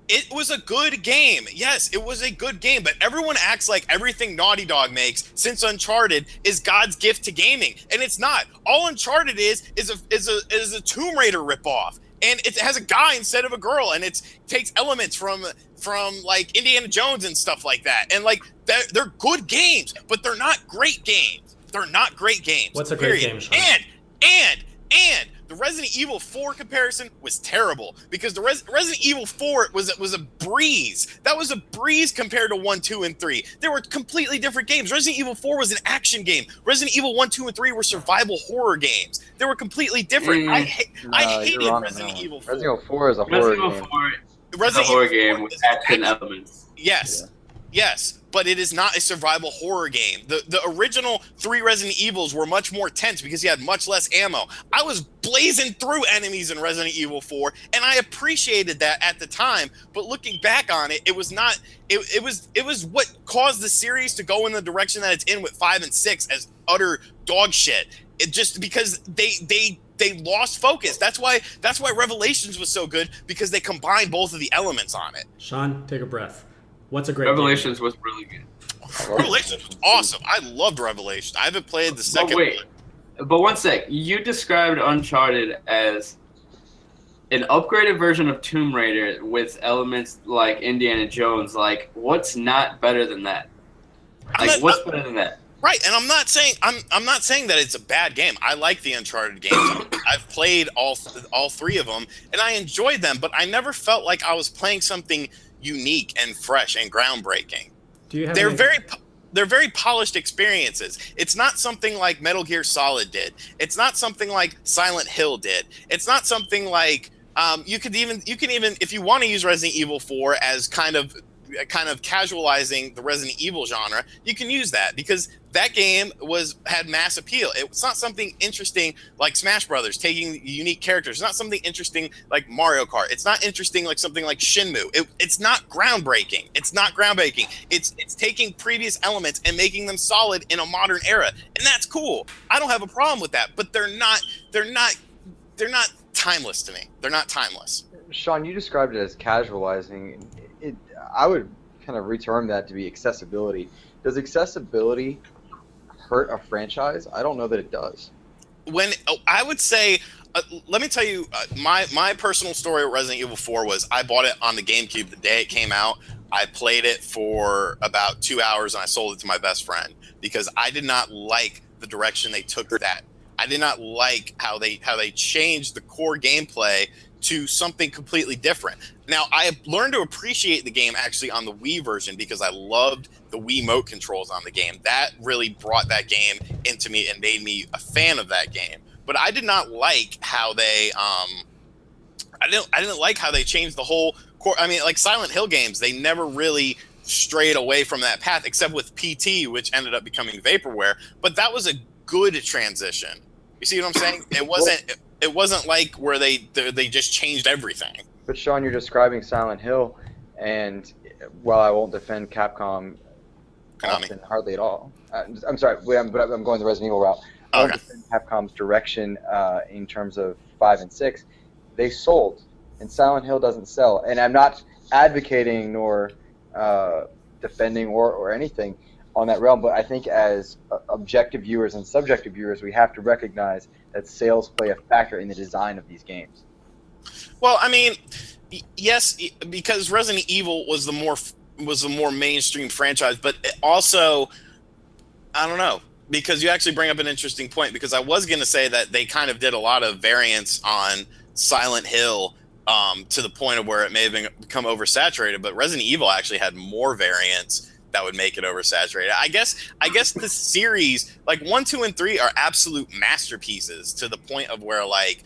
it was a good game. Yes, it was a good game, but everyone acts like everything Naughty Dog makes since Uncharted is God's gift to gaming, and it's not. All Uncharted is a Tomb Raider ripoff, and it has a guy instead of a girl, and it takes elements from like Indiana Jones and stuff like that, and like they're good games, but they're not great games. They're not great games. What's a great game, Shawn? And the Resident Evil 4 comparison was terrible because the Resident Evil 4 was a breeze. That was a breeze compared to 1, 2, and 3. They were completely different games. Resident Evil 4 was an action game. Resident Evil 1, 2, and 3 were survival horror games. They were completely different. I hated Resident Evil 4. Resident Evil 4 is a horror game. Resident Evil 4 game with action elements. Yes. Yeah. Yes, but it is not a survival horror game. The original 3 Resident Evils were much more tense because you had much less ammo. I was blazing through enemies in Resident Evil 4, and I appreciated that at the time. But looking back on it, it was not. It was what caused the series to go in the direction that it's in with 5 and 6 as utter dog shit. It just because they lost focus. That's why Revelations was so good because they combined both of the elements on it. Shawn, take a breath. What's a great Revelations game? Was really good. Revelations was awesome. I loved Revelations. I haven't played the second one. But one sec. You described Uncharted as an upgraded version of Tomb Raider with elements like Indiana Jones. Like, what's not better than that? What's better than that? Right, and I'm not saying that it's a bad game. I like the Uncharted games. I've played all 3 of them, and I enjoyed them. But I never felt like I was playing something unique and fresh and groundbreaking. They're very polished experiences. It's not something like Metal Gear Solid did. It's not something like Silent Hill did. It's not something like you can even if you want to use Resident Evil 4 as kind of casualizing the Resident Evil genre, you can use that because that game had mass appeal. It's not something interesting like Smash Brothers taking unique characters. It's not something interesting like Mario Kart. It's not interesting like something like Shenmue. It's not groundbreaking. It's taking previous elements and making them solid in a modern era, and that's cool. I don't have a problem with that. But they're not they're not timeless to me. They're not timeless. Shawn, you described it as casualizing. I would kind of reterm that to be accessibility. Does accessibility hurt a franchise? I don't know that it does. I would say, let me tell you, my personal story with Resident Evil 4 was I bought it on the GameCube the day it came out. I played it for about 2 hours and I sold it to my best friend because I did not like the direction they took that. I did not like how they changed the core gameplay to something completely different. Now, I learned to appreciate the game actually on the Wii version because I loved the Wiimote controls on the game. That really brought that game into me and made me a fan of that game. But I did not like how they I didn't like how they changed the whole core. I mean, like Silent Hill games, they never really strayed away from that path except with PT, which ended up becoming Vaporware. But that was a good transition. You see what I'm saying? It wasn't like where they just changed everything. But Shawn, you're describing Silent Hill, and while I won't defend Capcom often, hardly at all. I'm sorry, but I'm going the Resident Evil route. I won't defend Capcom's direction in terms of 5 and 6. They sold, and Silent Hill doesn't sell. And I'm not advocating nor defending or anything on that realm, but I think as objective viewers and subjective viewers, we have to recognize that sales play a factor in the design of these games. Well, I mean, yes, because Resident Evil was the more mainstream franchise, but it also, I don't know, because you actually bring up an interesting point, because I was going to say that they kind of did a lot of variants on Silent Hill to the point of where it may have become oversaturated, but Resident Evil actually had more variants that would make it oversaturated. I guess the series, like 1, 2, and 3 are absolute masterpieces to the point of where like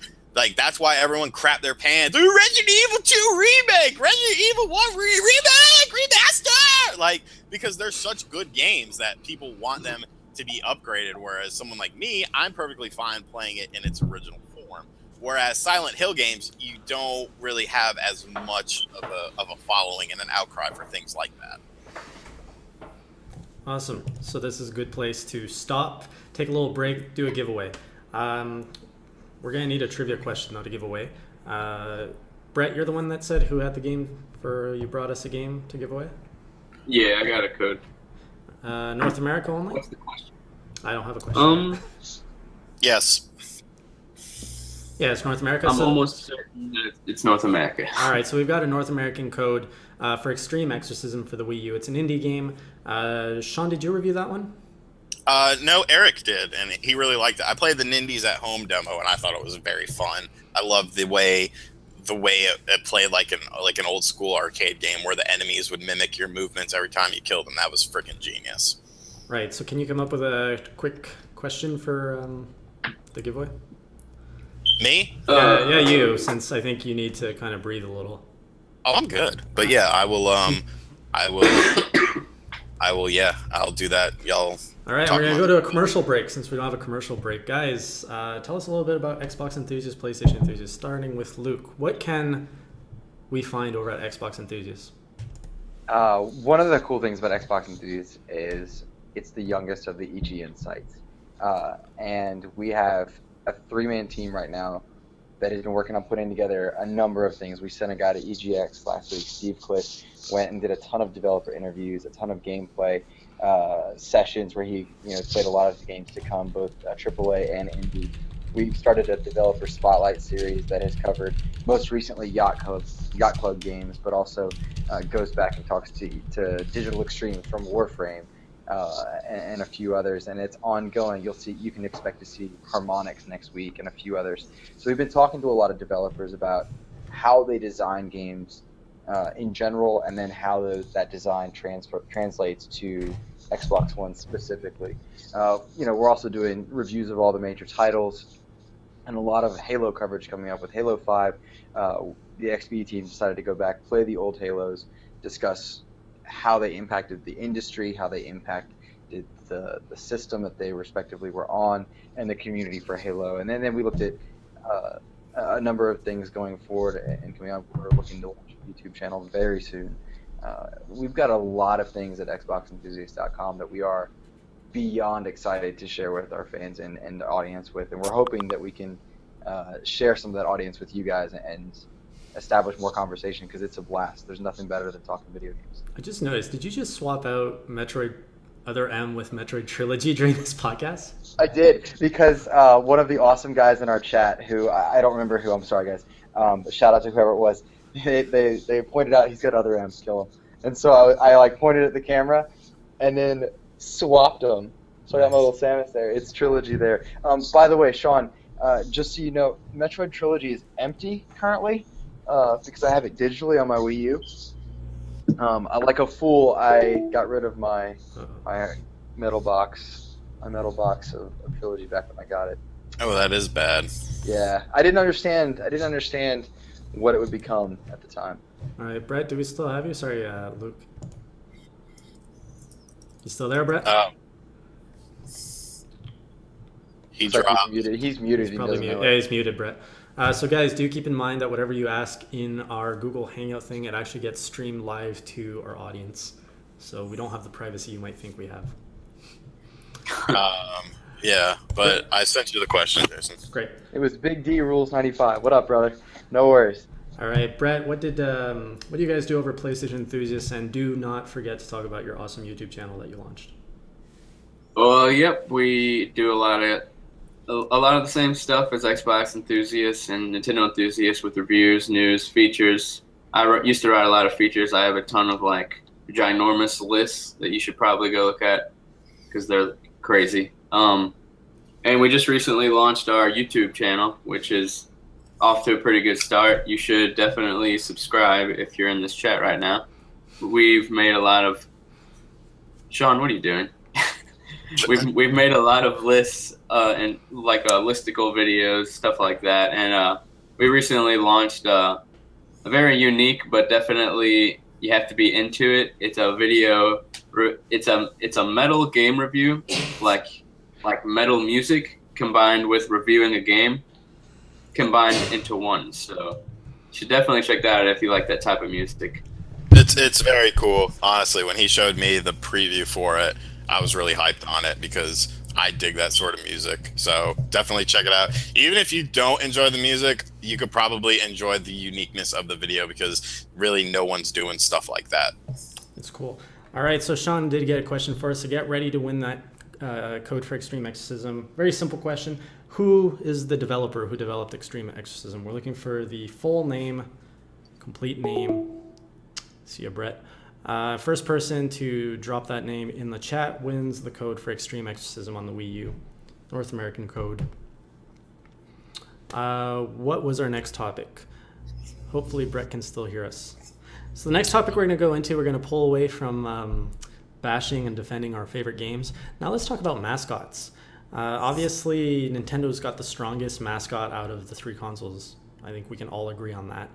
that's why everyone crapped their pants. Ooh, Resident Evil 2 remake, Resident Evil 1 remake, remaster, like, because they're such good games that people want them to be upgraded. Whereas someone like me, I'm perfectly fine playing it in its original form. Whereas Silent Hill games, you don't really have as much of a following and an outcry for things like that. Awesome. So this is a good place to stop, take a little break, do a giveaway. We're going to need a trivia question, though, to give away. Brett, you're the one that said who had the game you brought us a game to give away? Yeah, I got a code. North America only? What's the question? I don't have a question. Yes. Yeah, it's North America. I'm almost certain that it's North America. All right, so we've got a North American code for Extreme Exorcism for the Wii U. It's an indie game. Shawn, did you review that one? No, Eric did, and he really liked it. I played the Nindies at Home demo, and I thought it was very fun. I loved the way it played like an old school arcade game where the enemies would mimic your movements every time you killed them. That was freaking genius. Right. So can you come up with a quick question for the giveaway? Me? Yeah, you. Since I think you need to kind of breathe a little. Oh, I'm good. But yeah, I will. Yeah, I'll do that. Y'all. All right, we're going to go to a commercial break since we don't have a commercial break. Guys, tell us a little bit about Xbox Enthusiast, PlayStation Enthusiast, starting with Luke. What can we find over at Xbox Enthusiast? One of the cool things about Xbox Enthusiast is it's the youngest of the EGN sites. And we have a 3-man team right now that has been working on putting together a number of things. We sent a guy to EGX last week. Steve Cliff went and did a ton of developer interviews, a ton of gameplay sessions where he played a lot of the games to come, both AAA and indie. We've started a developer spotlight series that has covered most recently Yacht Club games, but also goes back and talks to Digital Extremes from Warframe and a few others, and it's ongoing. You can expect to see Harmonix next week and a few others. So we've been talking to a lot of developers about how they design games in general, and then how that design translates to Xbox One specifically. We're also doing reviews of all the major titles and a lot of Halo coverage coming up with Halo 5. The XP team decided to go back, play the old Halos, discuss how they impacted the industry, how they impacted the system that they respectively were on, and the community for Halo. And then we looked at a number of things going forward and coming up. We're looking to launch a YouTube channel very soon. We've got a lot of things at xboxenthusiast.com that we are beyond excited to share with our fans and the audience with, and we're hoping that we can share some of that audience with you guys and establish more conversation, because it's a blast. There's nothing better than talking video games. I just noticed, did you just swap out Metroid Other M with Metroid Trilogy during this podcast? I did, because one of the awesome guys in our chat, who I don't remember who, I'm sorry guys, but shout out to whoever it was, they pointed out he's got Other M, kill him. And so I like pointed at the camera and then swapped them. So I got my little Samus there. It's Trilogy there. By the way, Shawn, just so you know, Metroid Trilogy is empty currently because I have it digitally on my Wii U. Like a fool, I got rid of my metal box of Trilogy back when I got it. Oh, that is bad. Yeah, I didn't understand what it would become at the time. All right, Brett, do we still have you? Sorry, Luke. You still there, Brett? He dropped. He's muted. He's probably muted. Yeah, he's muted, Brett. So guys, do keep in mind that whatever you ask in our Google Hangout thing, it actually gets streamed live to our audience. So we don't have the privacy you might think we have. Yeah, but I sent you the question, Jason. Great. It was Big D Rules 95. What up, brother? No worries. All right, Brett, what do you guys do over PlayStation Enthusiast? And do not forget to talk about your awesome YouTube channel that you launched. Well, yep, we do a lot of the same stuff as Xbox Enthusiasts and Nintendo Enthusiasts with reviews, news, features. I used to write a lot of features. I have a ton of like ginormous lists that you should probably go look at because they're crazy. And we just recently launched our YouTube channel, which is off to a pretty good start. You should definitely subscribe if you're in this chat right now. We've made a lot of... Shawn, what are you doing? We've made a lot of lists and like listicle videos, stuff like that. And we recently launched a very unique, but definitely you have to be into it. It's a video. It's a metal game review, like metal music combined with reviewing a game combined into one. So you should definitely check that out if you like that type of music. It's very cool. Honestly, when he showed me the preview for it, I was really hyped on it because I dig that sort of music. So definitely check it out. Even if you don't enjoy the music, you could probably enjoy the uniqueness of the video because really no one's doing stuff like that. It's cool. All right, so Shawn did get a question for us. So get ready to win that code for Extreme Exorcism. Very simple question. Who is the developer who developed Extreme Exorcism? We're looking for the full name, complete name. See you, Brett. First person to drop that name in the chat wins the code for Extreme Exorcism on the Wii U. North American code. What was our next topic? Hopefully Brett can still hear us. So the next topic we're going to go into, we're going to pull away from bashing and defending our favorite games. Now let's talk about mascots. Obviously, Nintendo's got the strongest mascot out of the three consoles. I think we can all agree on that.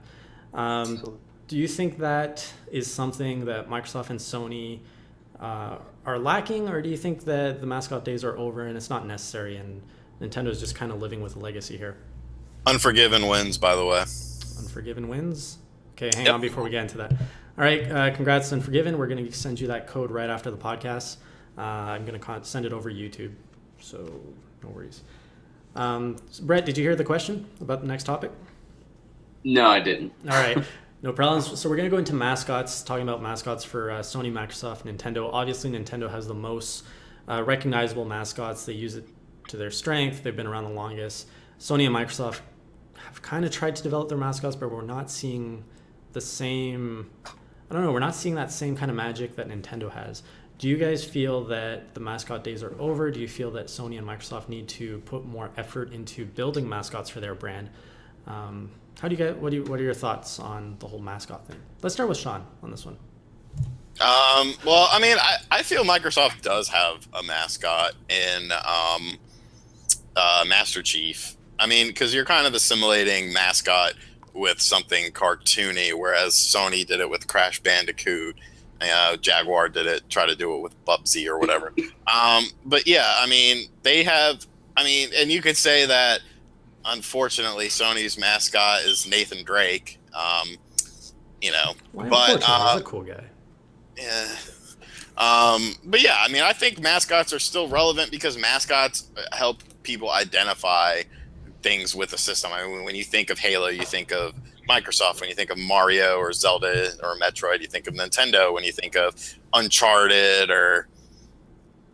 Do you think that is something that Microsoft and Sony are lacking, or do you think that the mascot days are over and it's not necessary and Nintendo's just kind of living with a legacy here? Unforgiven wins, by the way. Unforgiven wins? Okay, hang on before we get into that. All right, congrats, Unforgiven. We're going to send you that code right after the podcast. I'm going to send it over YouTube, so no worries. Brett, did you hear the question about the next topic? No, I didn't. All right. No problems. So we're going to go into mascots, talking about mascots for Sony, Microsoft, Nintendo. Obviously, Nintendo has the most recognizable mascots. They use it to their strength. They've been around the longest. Sony and Microsoft have kind of tried to develop their mascots, but we're not seeing the same... I don't know. We're not seeing that same kind of magic that Nintendo has. Do you guys feel that the mascot days are over? Do you feel that Sony and Microsoft need to put more effort into building mascots for their brand? How do you get? What are your thoughts on the whole mascot thing? Let's start with Shawn on this one. Well, I mean, I feel Microsoft does have a mascot in Master Chief. I mean, because you're kind of assimilating mascot with something cartoony, whereas Sony did it with Crash Bandicoot. Jaguar try to do it with Bubsy or whatever. But yeah, I mean, they have. I mean, and you could say that. Unfortunately, Sony's mascot is Nathan Drake. You know, but he's a cool guy. Yeah. But yeah, I mean, I think mascots are still relevant because mascots help people identify things with the system. I mean, when you think of Halo, you think of Microsoft. When you think of Mario or Zelda or Metroid, you think of Nintendo. When you think of Uncharted or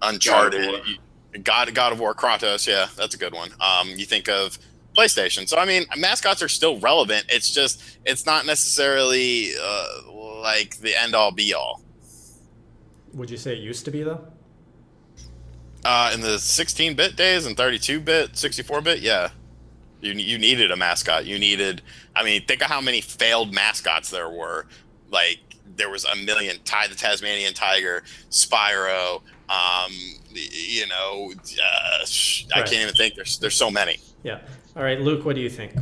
God of War, Kratos, yeah, that's a good one. You think of PlayStation. So I mean, mascots are still relevant. It's not necessarily like the end all be all. Would you say it used to be though? In the 16-bit days and 32-bit, 64-bit, yeah, you needed a mascot. I mean, think of how many failed mascots there were. Like there was a million. Ty the Tasmanian Tiger, Spyro. I can't even think. There's so many. Yeah. All right, Luke, what do you think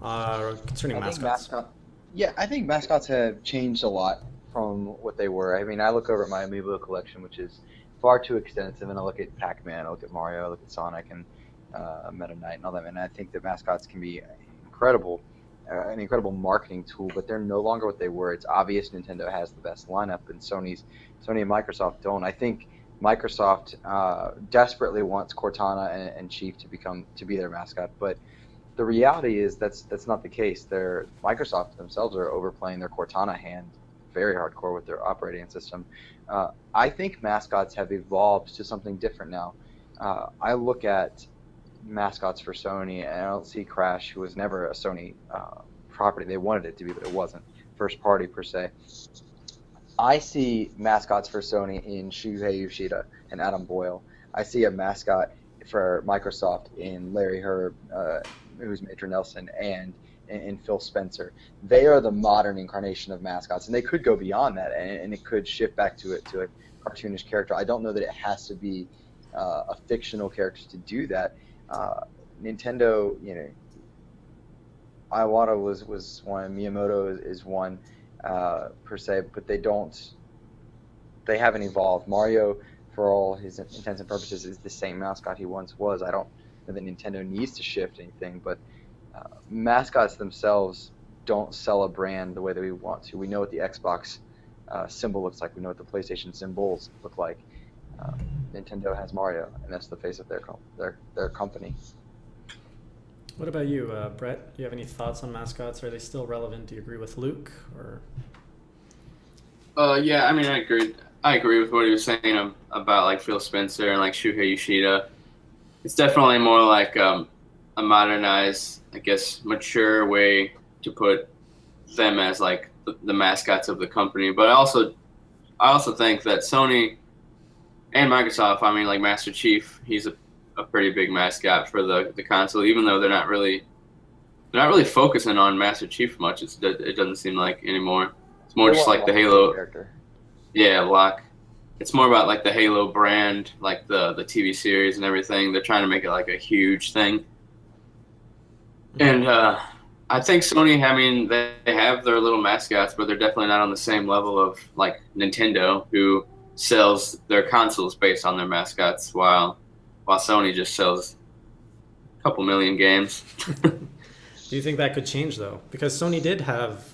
concerning mascots? I think mascots have changed a lot from what they were. I mean, I look over at my Amiibo collection, which is far too extensive, and I look at Pac-Man, I look at Mario, I look at Sonic, and Meta Knight, and all that. And I think that mascots can be incredible, an incredible marketing tool, but they're no longer what they were. It's obvious Nintendo has the best lineup, and Sony and Microsoft don't. I think Microsoft desperately wants Cortana and Chief to be their mascot, but the reality is that's not the case. Microsoft themselves are overplaying their Cortana hand very hardcore with their operating system. I think mascots have evolved to something different now. I look at mascots for Sony, and I don't see Crash, who was never a Sony property. They wanted it to be, but it wasn't first party per se. I see mascots for Sony in Shuhei Yoshida and Adam Boyle. I see a mascot for Microsoft in Larry Herb, who's Major Nelson, and Phil Spencer. They are the modern incarnation of mascots, and they could go beyond that, and it could shift back to a cartoonish character. I don't know that it has to be a fictional character to do that. Nintendo, Iwata was one, Miyamoto is one per se, but they haven't evolved. Mario, for all his intents and purposes, is the same mascot he once was. I don't know that Nintendo needs to shift anything, but mascots themselves don't sell a brand the way that we want to. We know what the Xbox symbol looks like. We know what the PlayStation symbols look like. Nintendo has Mario, and that's the face of their company. What about you, Brett? Do you have any thoughts on mascots? Are they still relevant? Do you agree with Luke? Or yeah, I mean, I agree with what he was saying about like Phil Spencer and like Shuhei Yoshida. It's definitely more like a modernized, I guess, mature way to put them as like the mascots of the company. But I also think that Sony and Microsoft, I mean, like Master Chief, he's a pretty big mascot for the console, even though they're not really focusing on Master Chief much. It doesn't seem like anymore. It's more just like the Halo character. Yeah, Locke. It's more about like the Halo brand, like the TV series and everything. They're trying to make it like a huge thing. And I think Sony, I mean, they have their little mascots, but they're definitely not on the same level of like Nintendo, who sells their consoles based on their mascots, while Sony just sells a couple million games. do you think that could change though? Because Sony did have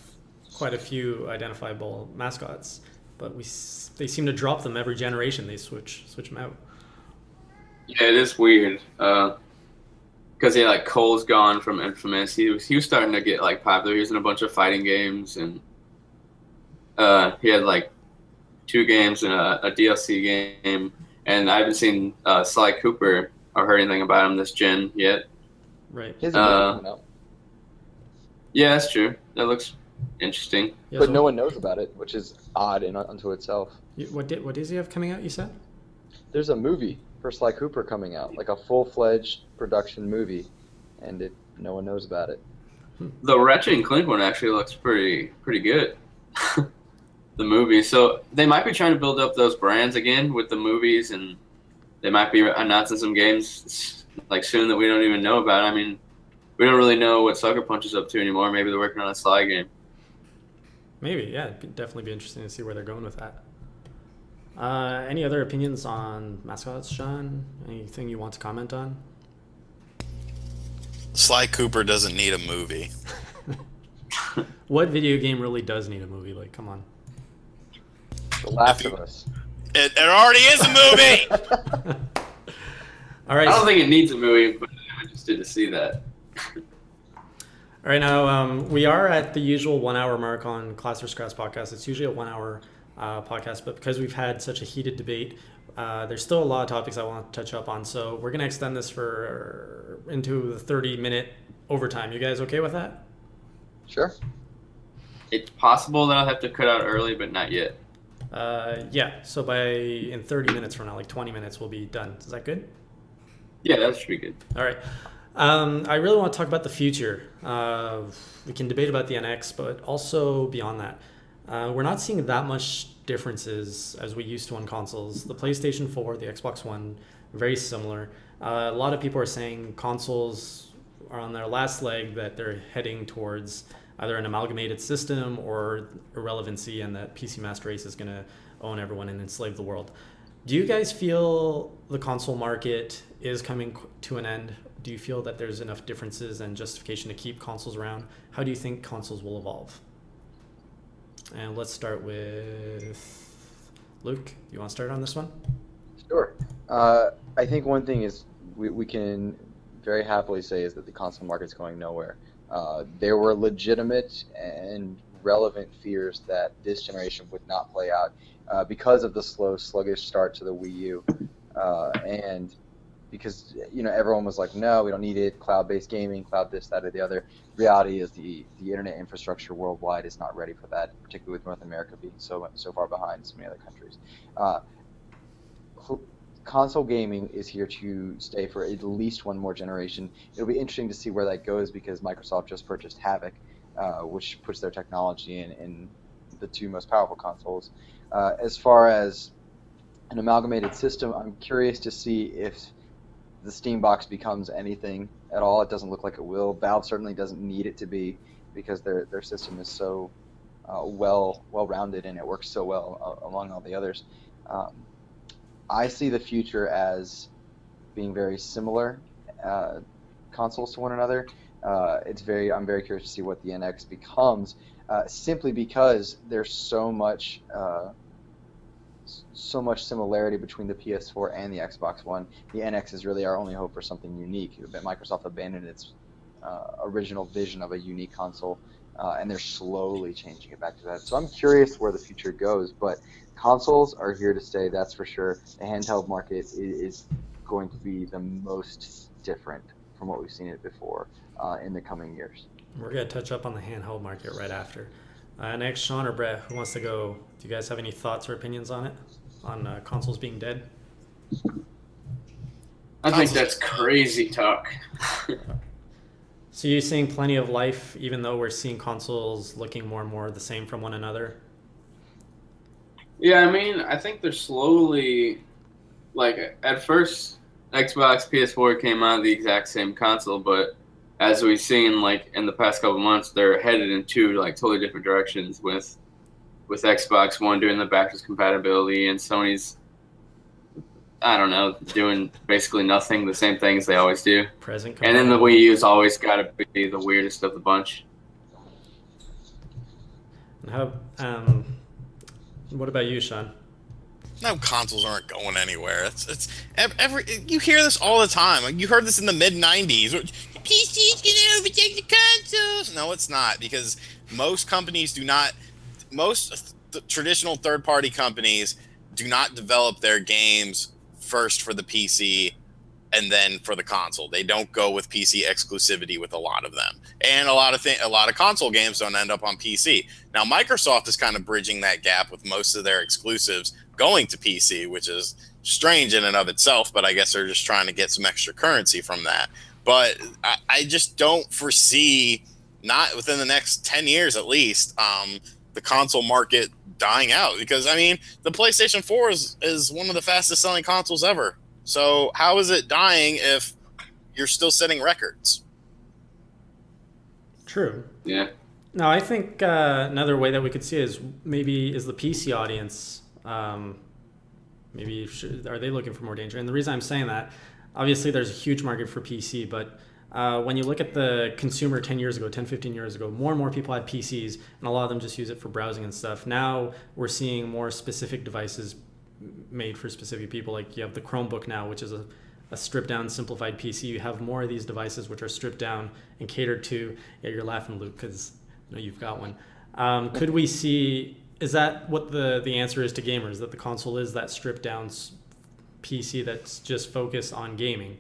quite a few identifiable mascots, but they seem to drop them every generation. They switch them out. Yeah, it is weird. Because like Cole's gone from Infamous. He was starting to get like popular. He was in a bunch of fighting games, and he had like 2 games and a DLC game. And I haven't seen Sly Cooper or heard anything about him this gen yet. Right. Yeah, that's true. That looks interesting. Yeah, but no one knows about it, which is odd unto itself. What does he have coming out, you said? There's a movie for Sly Cooper coming out, like a full-fledged production movie, and no one knows about it. The Ratchet and Clank one actually looks pretty good. The movie. So they might be trying to build up those brands again with the movies, and they might be announcing some games like soon that we don't even know about. I mean, we don't really know what Sucker Punch is up to anymore. Maybe they're working on a Sly game. Maybe, yeah. It'd definitely be interesting to see where they're going with that. Any other opinions on mascots, Shawn? Anything you want to comment on? Sly Cooper doesn't need a movie. What video game really does need a movie? Like, come on. The Last of Us. It already is a movie! All right. I don't think it needs a movie, but I'm interested to see that. All right, now we are at the usual 1 hour mark on Class vs. Crass podcast. It's usually a 1 hour podcast, but because we've had such a heated debate, there's still a lot of topics I want to touch up on. So we're going to extend this into the 30-minute overtime. You guys okay with that? Sure. It's possible that I'll have to cut out early, but not yet. Yeah. So in 30 minutes from now, like 20 minutes, we'll be done. Is that good? Yeah, that should be good. All right. I really want to talk about the future. We can debate about the NX, but also beyond that. We're not seeing that much differences as we used to on consoles. The PlayStation 4, the Xbox One, very similar. A lot of people are saying consoles are on their last leg, that they're heading towards either an amalgamated system or irrelevancy, and that PC Master Race is going to own everyone and enslave the world. Do you guys feel the console market is coming to an end? Do you feel that there's enough differences and justification to keep consoles around? How do you think consoles will evolve? And let's start with Luke. You want to start on this one? Sure. I think one thing is we can very happily say is that the console market's going nowhere. There were legitimate and relevant fears that this generation would not play out because of the slow, sluggish start to the Wii U, and because everyone was like, no, we don't need it. Cloud-based gaming, cloud this, that, or the other. Reality is the internet infrastructure worldwide is not ready for that, particularly with North America being so far behind so many other countries. Console gaming is here to stay for at least one more generation. It'll be interesting to see where that goes because Microsoft just purchased Havoc, which puts their technology in the two most powerful consoles. As far as an amalgamated system, I'm curious to see if the Steam box becomes anything at all. It doesn't look like it will. Valve certainly doesn't need it to be because their system is so well-rounded and it works so well among all the others. I see the future as being very similar consoles to one another. I'm very curious to see what the NX becomes, simply because there's so much similarity between the PS4 and the Xbox One. The NX is really our only hope for something unique. Microsoft abandoned its original vision of a unique console, and they're slowly changing it back to that. So I'm curious where the future goes, but consoles are here to stay, that's for sure. The handheld market is going to be the most different from what we've seen it before in the coming years. We're going to touch up on the handheld market right after. Next, Shawn or Brett, who wants to go? Do you guys have any thoughts or opinions on it? On consoles being dead? I think that's crazy talk. So you're seeing plenty of life, even though we're seeing consoles looking more and more the same from one another? Yeah, I mean, I think they're slowly, like, at first, Xbox, PS4 came out the exact same console, but as we've seen, like, in the past couple months, they're headed in two, like, totally different directions with Xbox One doing the backwards compatibility and Sony's, I don't know, doing basically nothing, the same things they always do. Present and then the Wii U's always got to be the weirdest of the bunch. And how, what about you, Shawn? No, consoles aren't going anywhere. It's you hear this all the time. Like, you heard this in the mid '90s. PC's gonna overtake the consoles. No, it's not, because most companies do not. Most traditional third-party companies do not develop their games first for the PC and then for the console. They don't go with PC exclusivity with a lot of them, and a lot of console games don't end up on PC. Now, Microsoft is kind of bridging that gap with most of their exclusives going to PC, which is strange in and of itself, but I guess they're just trying to get some extra currency from that. But I just don't foresee, not within the next 10 years at least, the console market dying out, because I mean, the PlayStation 4 is one of the fastest selling consoles ever. So how is it dying if you're still setting records? True. Yeah. No, I think another way that we could see is the PC audience. Are they looking for more danger? And the reason I'm saying that, obviously there's a huge market for PC, but when you look at the consumer 10, 15 years ago, more and more people had PCs, and a lot of them just use it for browsing and stuff. Now we're seeing more specific devices made for specific people. Like you have the Chromebook now, which is a a stripped down, simplified PC. You have more of these devices which are stripped down and catered to. Yeah, you're laughing, Luke, because you've got one. Could we see? Is that what the answer is to gamers? That the console is that stripped down PC that's just focused on gaming?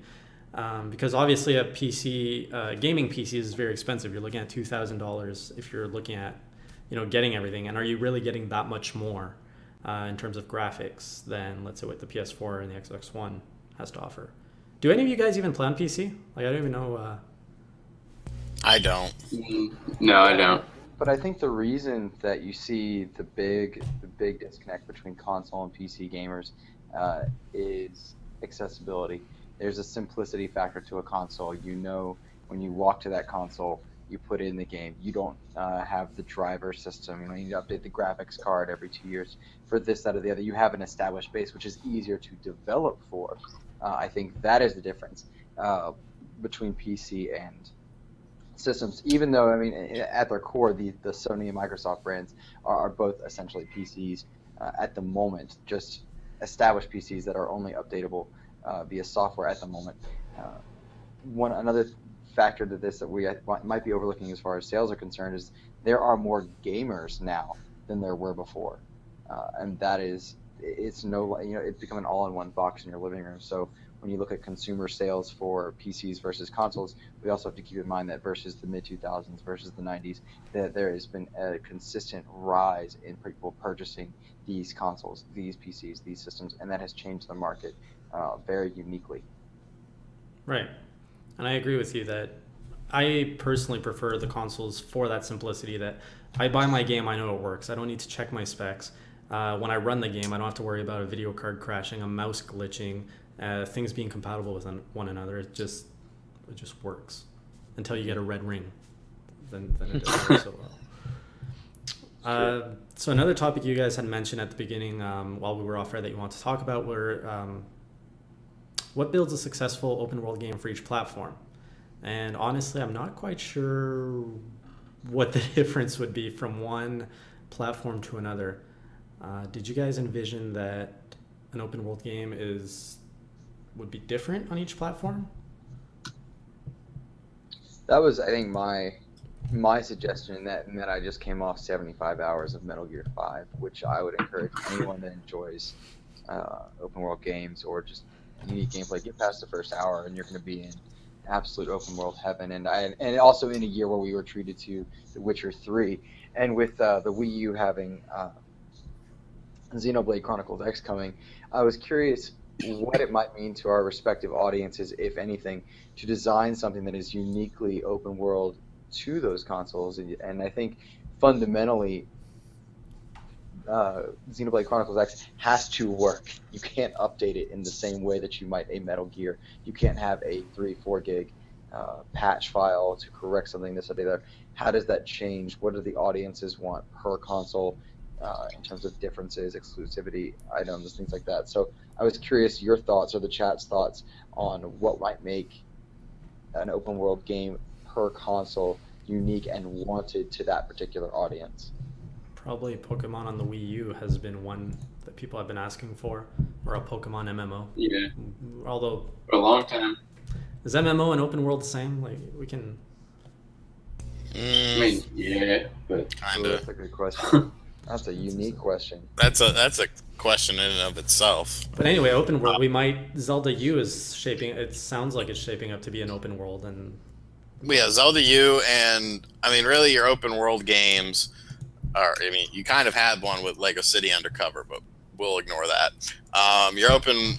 Because obviously a PC, gaming PC is very expensive. You're looking at $2,000 if you're looking at, getting everything. And are you really getting that much more in terms of graphics than, let's say, what the PS4 and the Xbox One has to offer? Do any of you guys even play on PC? Like, I don't even know. I don't. No, I don't. But I think the reason that you see the big disconnect between console and PC gamers is accessibility. There's a simplicity factor to a console. When you walk to that console, you put in the game. You don't have the driver system. You need to update the graphics card every 2 years for this, that, or the other. You have an established base, which is easier to develop for. I think that is the difference between PC and systems. Even though, at their core, the Sony and Microsoft brands are both essentially PCs at the moment, just established PCs that are only updatable via software at the moment. Another factor to this that we might be overlooking as far as sales are concerned is there are more gamers now than there were before, and that is it's become an all-in-one box in your living room. So when you look at consumer sales for PCs versus consoles, we also have to keep in mind that versus the mid-2000s versus the 90s, that there has been a consistent rise in people purchasing these consoles, these PCs, these systems, and that has changed the market very uniquely. Right. And I agree with you that I personally prefer the consoles for that simplicity, that I buy my game, I know it works. I don't need to check my specs. When I run the game, I don't have to worry about a video card crashing, a mouse glitching, things being compatible with one another. It just works until you get a red ring. Then it doesn't work so well. So another topic you guys had mentioned at the beginning while we were off air that you want to talk about were what builds a successful open world game for each platform. And honestly, I'm not quite sure what the difference would be from one platform to another. Did you guys envision that an open world game would be different on each platform? That was, I think, my suggestion, and that I just came off 75 hours of Metal Gear 5, which I would encourage anyone that enjoys open world games or just unique gameplay, get past the first hour and you're going to be in absolute open world heaven. And also in a year where we were treated to The Witcher 3, and with the Wii U having Xenoblade Chronicles X coming, I was curious what it might mean to our respective audiences, if anything, to design something that is uniquely open world to those consoles. And I think fundamentally Xenoblade Chronicles X has to work. You can't update it in the same way that you might a Metal Gear. You can't have a 3-4 gig patch file to correct something this or the other. How does that change? What do the audiences want per console in terms of differences, exclusivity items, things like that? So I was curious your thoughts or the chat's thoughts on what might make an open world game per console unique and wanted to that particular audience. Probably Pokemon on the Wii U has been one that people have been asking for, or a Pokemon MMO. Yeah. Although for a long time. Is MMO and open world the same? Like we can. I mean, yeah, but Kinda. That's a good question. That's a unique question. That's a question in and of itself. But anyway, open world. We might Zelda U is shaping. It sounds like it's shaping up to be an open world, and Yeah, Zelda U, and I mean, really, your open world games. You kind of had one with Lego City Undercover, but we'll ignore that.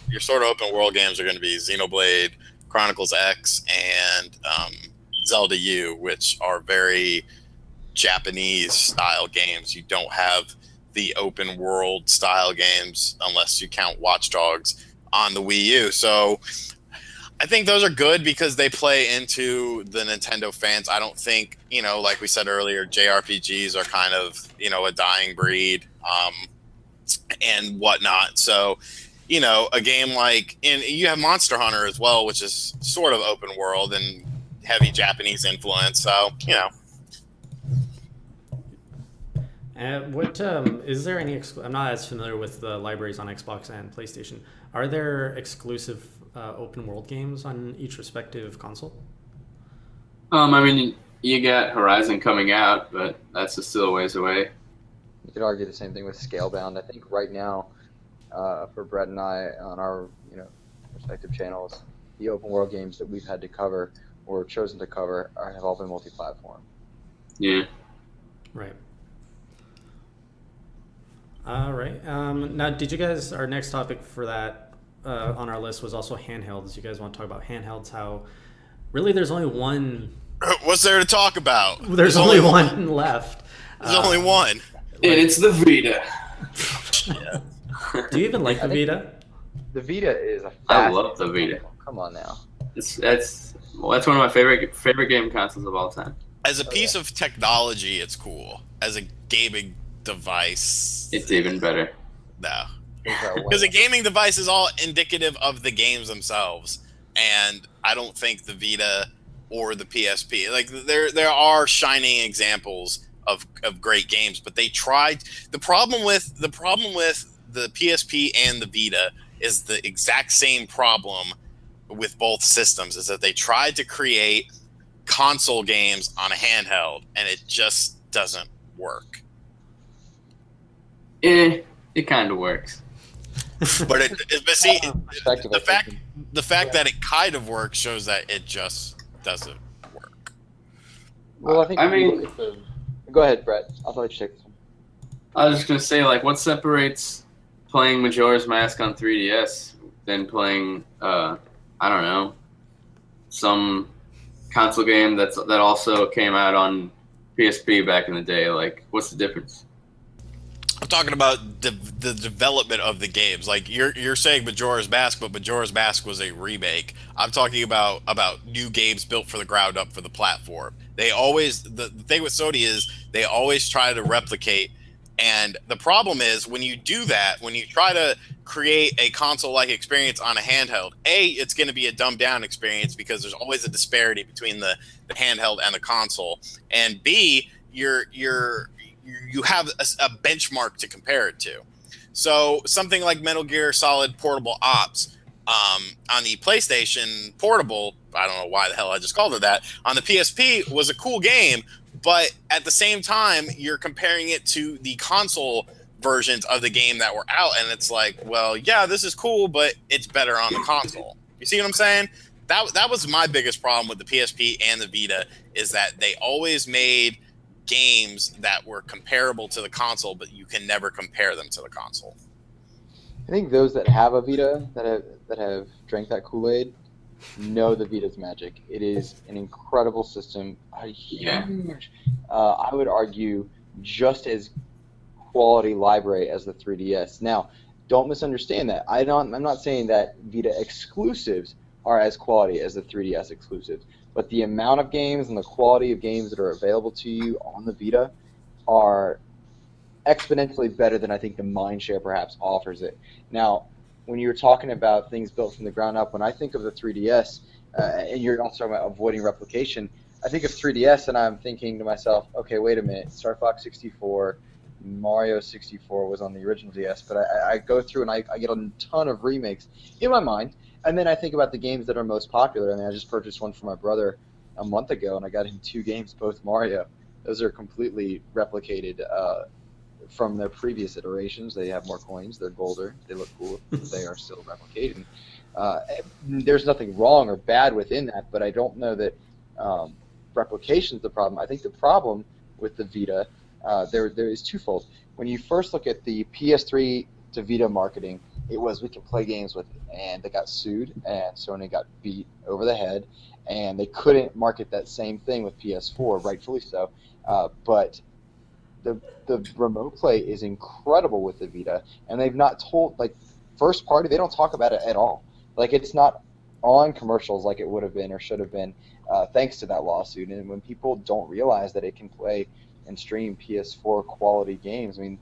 Your sort of open world games are going to be Xenoblade Chronicles X and Zelda U, which are very Japanese style games. You don't have the open world style games unless you count Watch Dogs on the Wii U. So I think those are good because they play into the Nintendo fans. I don't think, like we said earlier, JRPGs are kind of, a dying breed and whatnot. So, a game like, and you have Monster Hunter as well, which is sort of open world and heavy Japanese influence. So, What is there any? I'm not as familiar with the libraries on Xbox and PlayStation. Are there exclusive open world games on each respective console? I mean, you got Horizon coming out, but that's just still a ways away. You could argue the same thing with Scalebound. I think right now, for Brett and I on our respective channels, the open world games that we've had to cover or chosen to cover have all been multi-platform. Yeah. Right. All right. Now, did you guys? Our next topic for that on our list was also handhelds. You guys want to talk about handhelds? How really there's only one. What's there to talk about? There's only one left. There's only one. And it's the Vita. Do you even like the Vita? The Vita is a. I love the Vita. Come on now. That's one of my favorite game consoles of all time. As a piece of technology, it's cool. As a gaming device, it's even better. No, because a gaming device is all indicative of the games themselves, and I don't think the Vita or the PSP, like there are shining examples of great games, but they tried. The problem with the PSP and the Vita is the exact same problem with both systems, is that they tried to create console games on a handheld, and it just doesn't work. It kind of works. But the fact that it kind of works shows that it just doesn't work. Well, I mean, go ahead, Brett. I'll let you take this one. I was just gonna say, like, what separates playing Majora's Mask on 3DS than playing, I don't know, some console game that also came out on PSP back in the day? Like, what's the difference? I'm talking about the development of the games. Like you're saying Majora's Mask, but Majora's Mask was a remake. I'm talking about new games built for the ground up for the platform. They always the thing with Sony is they always try to replicate. And the problem is when you do that, when you try to create a console-like experience on a handheld, it's going to be a dumbed-down experience because there's always a disparity between the handheld and the console. And B, you have a benchmark to compare it to. So something like Metal Gear Solid Portable Ops on the PlayStation Portable, I don't know why the hell I just called it that, on the PSP was a cool game, but at the same time, you're comparing it to the console versions of the game that were out, and it's like, well, yeah, this is cool, but it's better on the console. You see what I'm saying? That was my biggest problem with the PSP and the Vita, is that they always made games that were comparable to the console, but you can never compare them to the console. I think those that have a Vita that have drank that Kool-Aid know the Vita's magic. It is an incredible system, a huge, I would argue, just as quality library as the 3DS. Now, don't misunderstand that. I'm not saying that Vita exclusives are as quality as the 3DS exclusives, but the amount of games and the quality of games that are available to you on the Vita are exponentially better than I think the Mindshare perhaps offers it. Now, when you're talking about things built from the ground up, when I think of the 3DS, and you're also talking about avoiding replication, I think of 3DS and I'm thinking to myself, okay, wait a minute, Star Fox 64, Mario 64 was on the original DS, but I go through and I get a ton of remakes in my mind, and then I think about the games that are most popular. I mean, I just purchased one for my brother a month ago, and I got him 2 games, both Mario. Those are completely replicated from their previous iterations. They have more coins, they're bolder, they look cool, but they are still replicating. There's nothing wrong or bad within that, but I don't know that replication is the problem. I think the problem with the Vita, there is twofold. When you first look at the PS3 to Vita marketing, it was we can play games with it, and they got sued, and Sony got beat over the head, and they couldn't market that same thing with PS4, rightfully so. But the remote play is incredible with the Vita, and they've not told, like, first party, they don't talk about it at all. Like, it's not on commercials like it would have been or should have been, thanks to that lawsuit. And when people don't realize that it can play and stream PS4 quality games, I mean,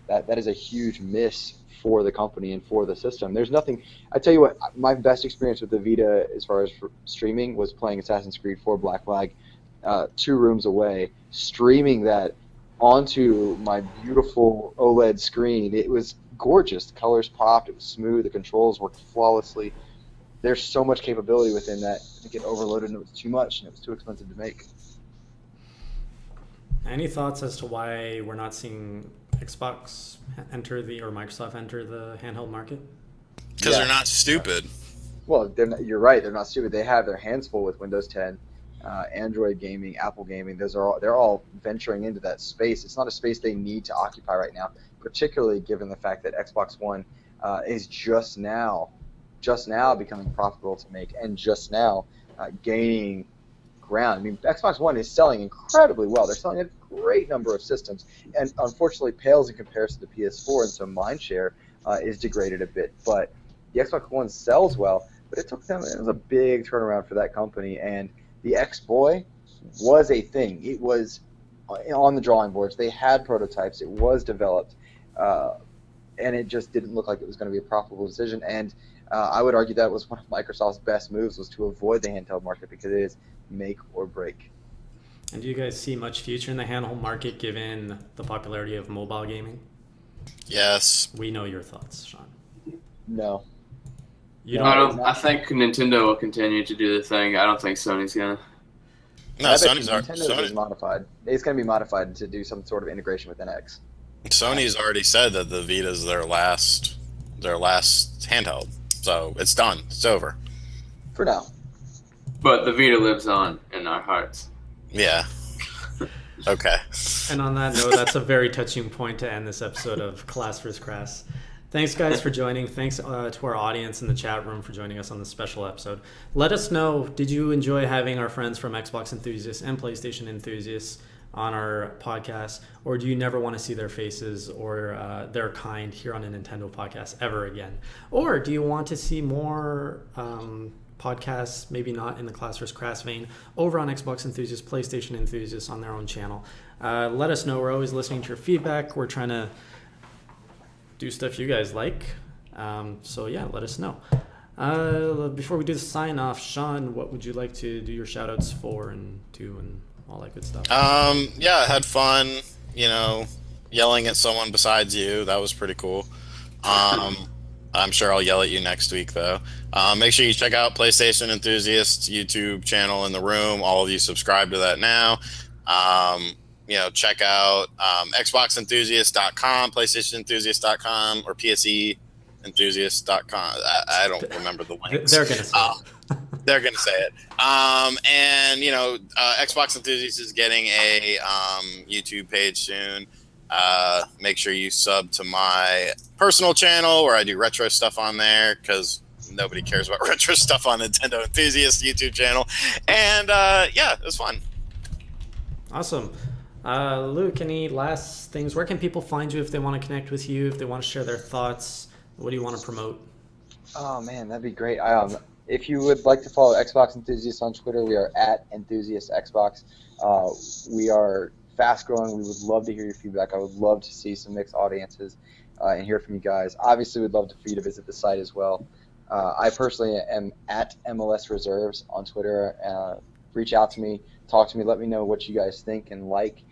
that is a huge miss for the company and for the system. There's nothing. I tell you what, my best experience with the Vita as far as streaming was playing Assassin's Creed 4 Black Flag 2 rooms away, streaming that onto my beautiful OLED screen. It was gorgeous. The colors popped. It was smooth. The controls worked flawlessly. there's so much capability within that to get overloaded, and it was too much, and it was too expensive to make. Any thoughts as to why we're not seeing Xbox or Microsoft enter the handheld market? Because they're not stupid. Well, you're right. They're not stupid. They have their hands full with Windows 10, Android gaming, Apple gaming. They're all venturing into that space. It's not a space they need to occupy right now, particularly given the fact that Xbox One is just now becoming profitable to make, and just now gaining ground. I mean, Xbox One is selling incredibly well. They're selling a great number of systems, and unfortunately pales in comparison to PS4, and so mindshare is degraded a bit. But the Xbox One sells well, but it was a big turnaround for that company, and the X-Boy was a thing. It was on the drawing boards. They had prototypes. It was developed, and it just didn't look like it was going to be a profitable decision. And I would argue that was one of Microsoft's best moves, was to avoid the handheld market, because it is make or break. And do you guys see much future in the handheld market given the popularity of mobile gaming? Yes. We know your thoughts, Shawn. No. I think Nintendo will continue to do the thing. I don't think Sony's gonna. No, Nintendo's is modified. It's going to be modified to do some sort of integration with NX. Sony's already said that the Vita's their last handheld. So it's done. It's over. For now. But the Vita lives on in our hearts. Yeah. Okay. And on that note, that's a very touching point to end this episode of Class vs. Crass. Thanks, guys, for joining. Thanks to our audience in the chat room for joining us on this special episode. Let us know, did you enjoy having our friends from Xbox Enthusiast and PlayStation Enthusiast on our podcast, or do you never want to see their faces or their kind here on a Nintendo podcast ever again? Or do you want to see more podcasts, maybe not in the Class vs. Crass vein, over on Xbox Enthusiast, PlayStation Enthusiast on their own channel? Let us know. We're always listening to your feedback. We're trying to do stuff you guys like. So yeah, let us know. Before we do the sign off, Shawn, what would you like to do your shout outs for and to and all that good stuff? Yeah, I had fun, yelling at someone besides you. That was pretty cool. I'm sure I'll yell at you next week, though. Make sure you check out PlayStation Enthusiast's YouTube channel in the room. All of you subscribe to that now. Check out xboxenthusiast.com, PlayStationenthusiast.com, or PSEenthusiast.com. I don't remember the links. They're going to say it. They're going to say it. Xbox Enthusiast is getting a YouTube page soon. Make sure you sub to my personal channel where I do retro stuff on there, because nobody cares about retro stuff on Nintendo Enthusiast YouTube channel. And it was fun. Awesome. Luke, any last things? Where can people find you if they want to connect with you, if they want to share their thoughts? What do you want to promote? Oh man, that'd be great. If you would like to follow Xbox Enthusiasts on Twitter, we are at EnthusiastXbox. We are fast growing. We would love to hear your feedback. I would love to see some mixed audiences and hear from you guys. Obviously, we'd love for you to visit the site as well. I personally am at MLS Reserves on Twitter. Reach out to me, talk to me, let me know what you guys think and like,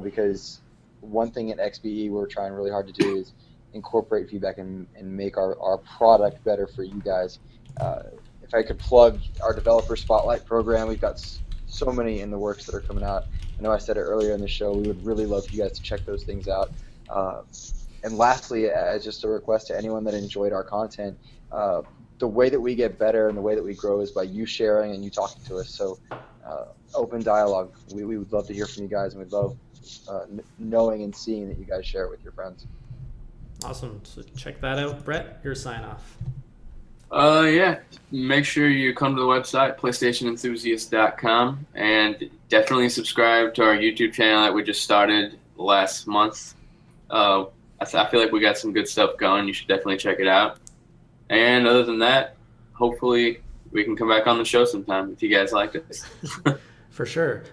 because one thing at XBE we're trying really hard to do is incorporate feedback and make our product better for you guys. If I could plug our Developer Spotlight program, we've got so many in the works that are coming out. I know I said it earlier in the show, we would really love for you guys to check those things out. And lastly, just a request to anyone that enjoyed our content, the way that we get better and the way that we grow is by you sharing and you talking to us. So open dialogue. We would love to hear from you guys, and we'd love knowing and seeing that you guys share it with your friends. Awesome. So check that out. Brett, your sign off. Make sure you come to the website, PlayStationenthusiast.com, and definitely subscribe to our YouTube channel that we just started last month. I feel like we got some good stuff going. You should definitely check it out. And other than that, hopefully we can come back on the show sometime if you guys like this. For sure.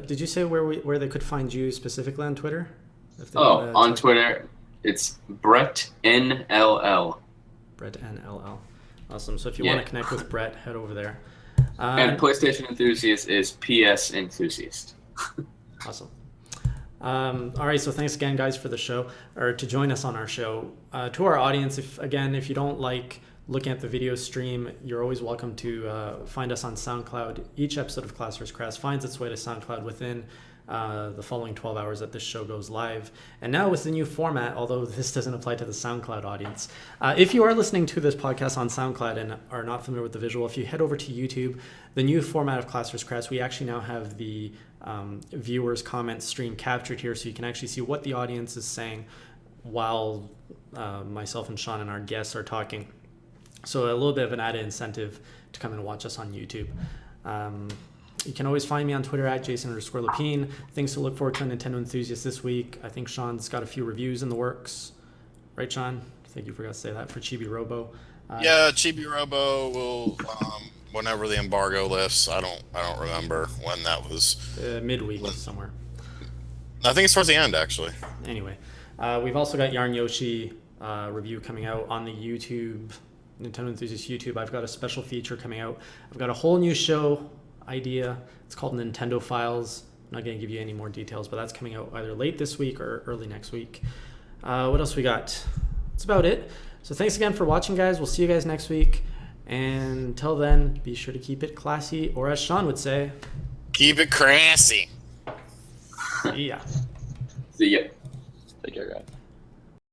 Did you say where they could find you specifically on Twitter? On Twitter, it's Brett NLL. Brett NLL. Awesome. So if you want to connect with Brett, head over there. And PlayStation Enthusiast is PS Enthusiast. Awesome. All right, so thanks again, guys, for the show, or to join us on our show. To our audience, if you don't like looking at the video stream, you're always welcome to find us on SoundCloud. Each episode of Class vs. Crass finds its way to SoundCloud within the following 12 hours that this show goes live. And now with the new format, although this doesn't apply to the SoundCloud audience, if you are listening to this podcast on SoundCloud and are not familiar with the visual, if you head over to YouTube, the new format of Class vs. Crass, we actually now have the viewers' comments stream captured here, so you can actually see what the audience is saying while myself and Shawn and our guests are talking. So a little bit of an added incentive to come and watch us on YouTube. You can always find me on Twitter at Jason_Lapine. Things to look forward to on Nintendo Enthusiast this week. I think Shawn's got a few reviews in the works. Right, Shawn? I think you forgot to say that for Chibi Robo. Yeah, Chibi Robo will, whenever the embargo lifts. I don't remember when that was. Midweek somewhere. I think it's towards the end, actually. Anyway, we've also got Yarn Yoshi review coming out on the YouTube, Nintendo Enthusiast YouTube. I've got a special feature coming out. I've got a whole new show idea. It's called Nintendo Files. I'm not going to give you any more details, but that's coming out either late this week or early next week. What else we got? That's about it. So thanks again for watching, guys. We'll see you guys next week. And until then, be sure to keep it classy, or as Shawn would say, Keep it crassy. see ya. See ya. Take care, guys.